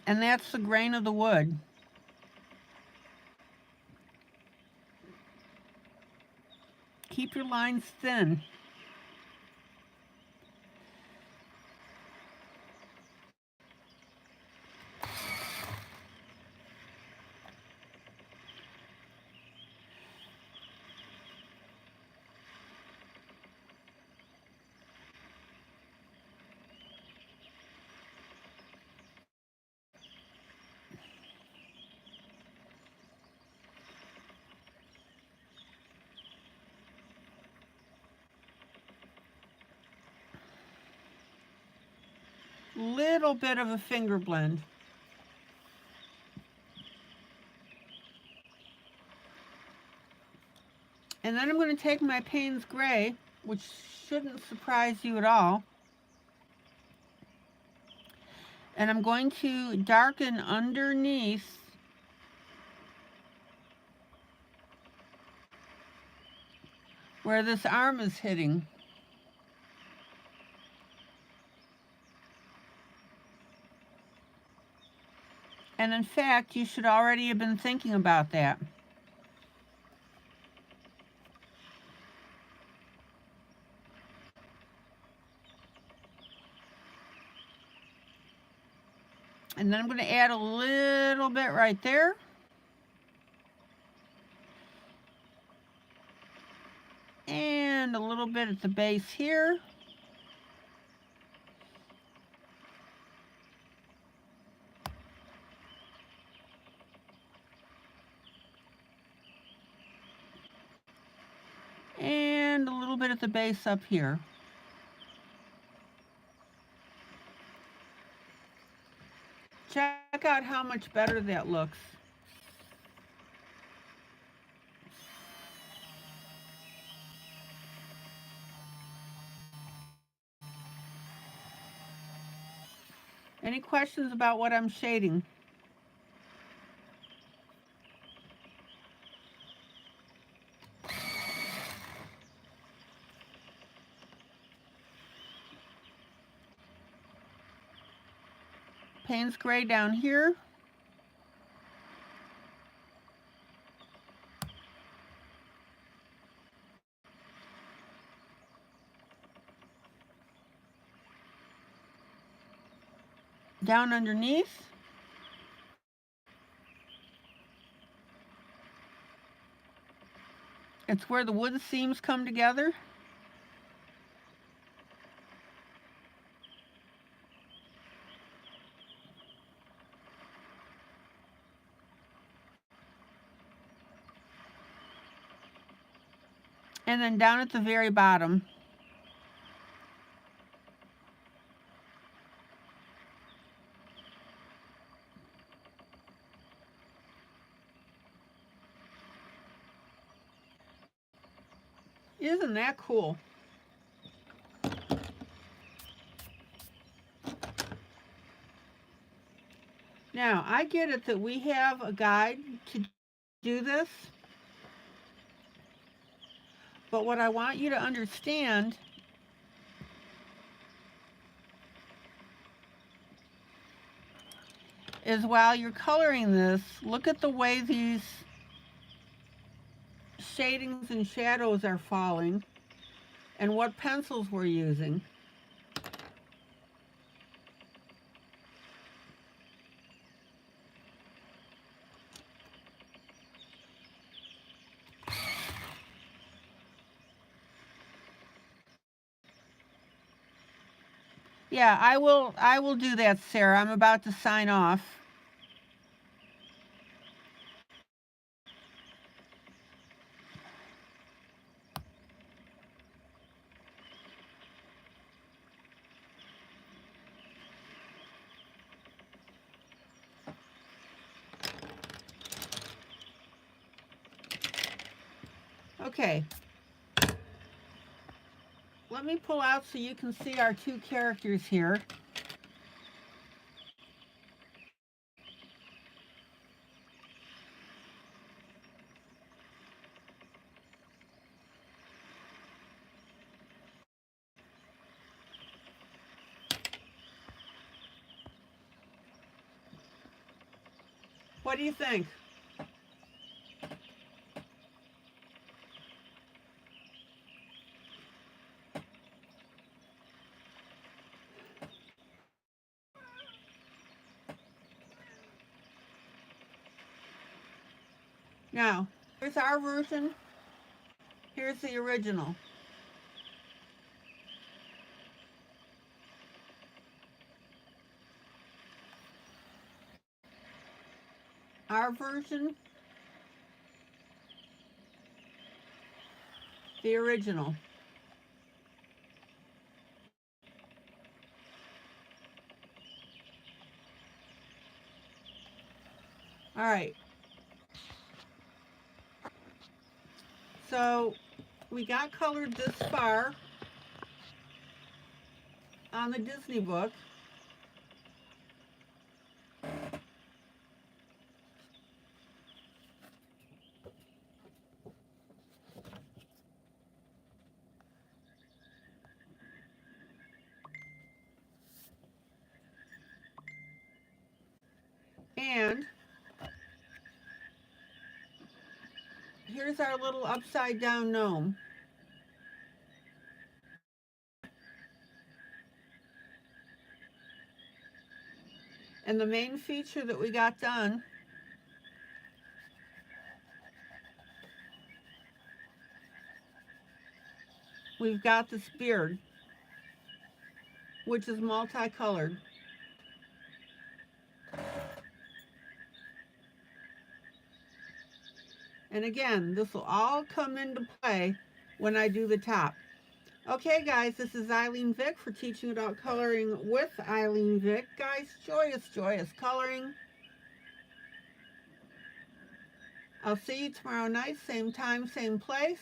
And that's the grain of the wood. Keep your lines thin. Little bit of a finger blend. And then I'm going to take my Payne's Gray, which shouldn't surprise you at all, and I'm going to darken underneath where this arm is hitting. And in fact, you should already have been thinking about that. And then I'm going to add a little bit right there. And a little bit at the base here. And a little bit at the base up here. Check out how much better that looks. Any questions about what I'm shading? Payne's Gray down here. Down underneath. It's where the wood seams come together. And then down at the very bottom. Isn't that cool? Now, I get it that we have a guide to do this, but what I want you to understand is while you're coloring this, look at the way these shadings and shadows are falling and what pencils we're using. Yeah, I will do that, Sarah. I'm about to sign off. Okay. Let me pull out so you can see our two characters here. What do you think? Now, here's our version. Here's the original. Our version, the original. All right. So we got colored this far on the Disney book. And here's our little upside down gnome. And the main feature that we got done we've got this beard, which is multicolored. And again, this will all come into play when I do the top. Okay, guys, this is ILene Vick for Teaching About Coloring with ILene Vick. Guys, joyous, joyous coloring. I'll see you tomorrow night, same time, same place.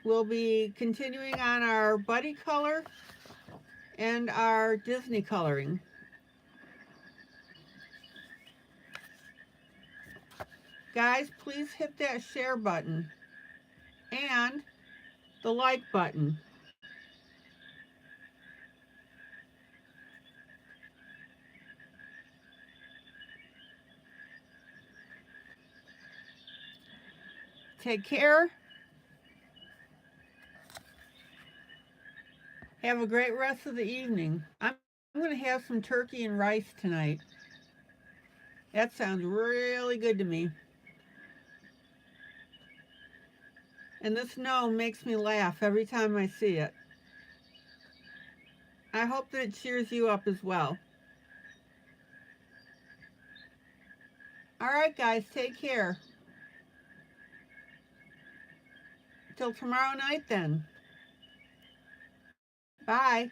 We'll be continuing on our buddy color and our Disney coloring. Guys, please hit that share button and the like button. Take care. Have a great rest of the evening. I'm going to have some turkey and rice tonight. That sounds really good to me. And this gnome makes me laugh every time I see it. I hope that it cheers you up as well. All right, guys, take care. Till tomorrow night then. Bye.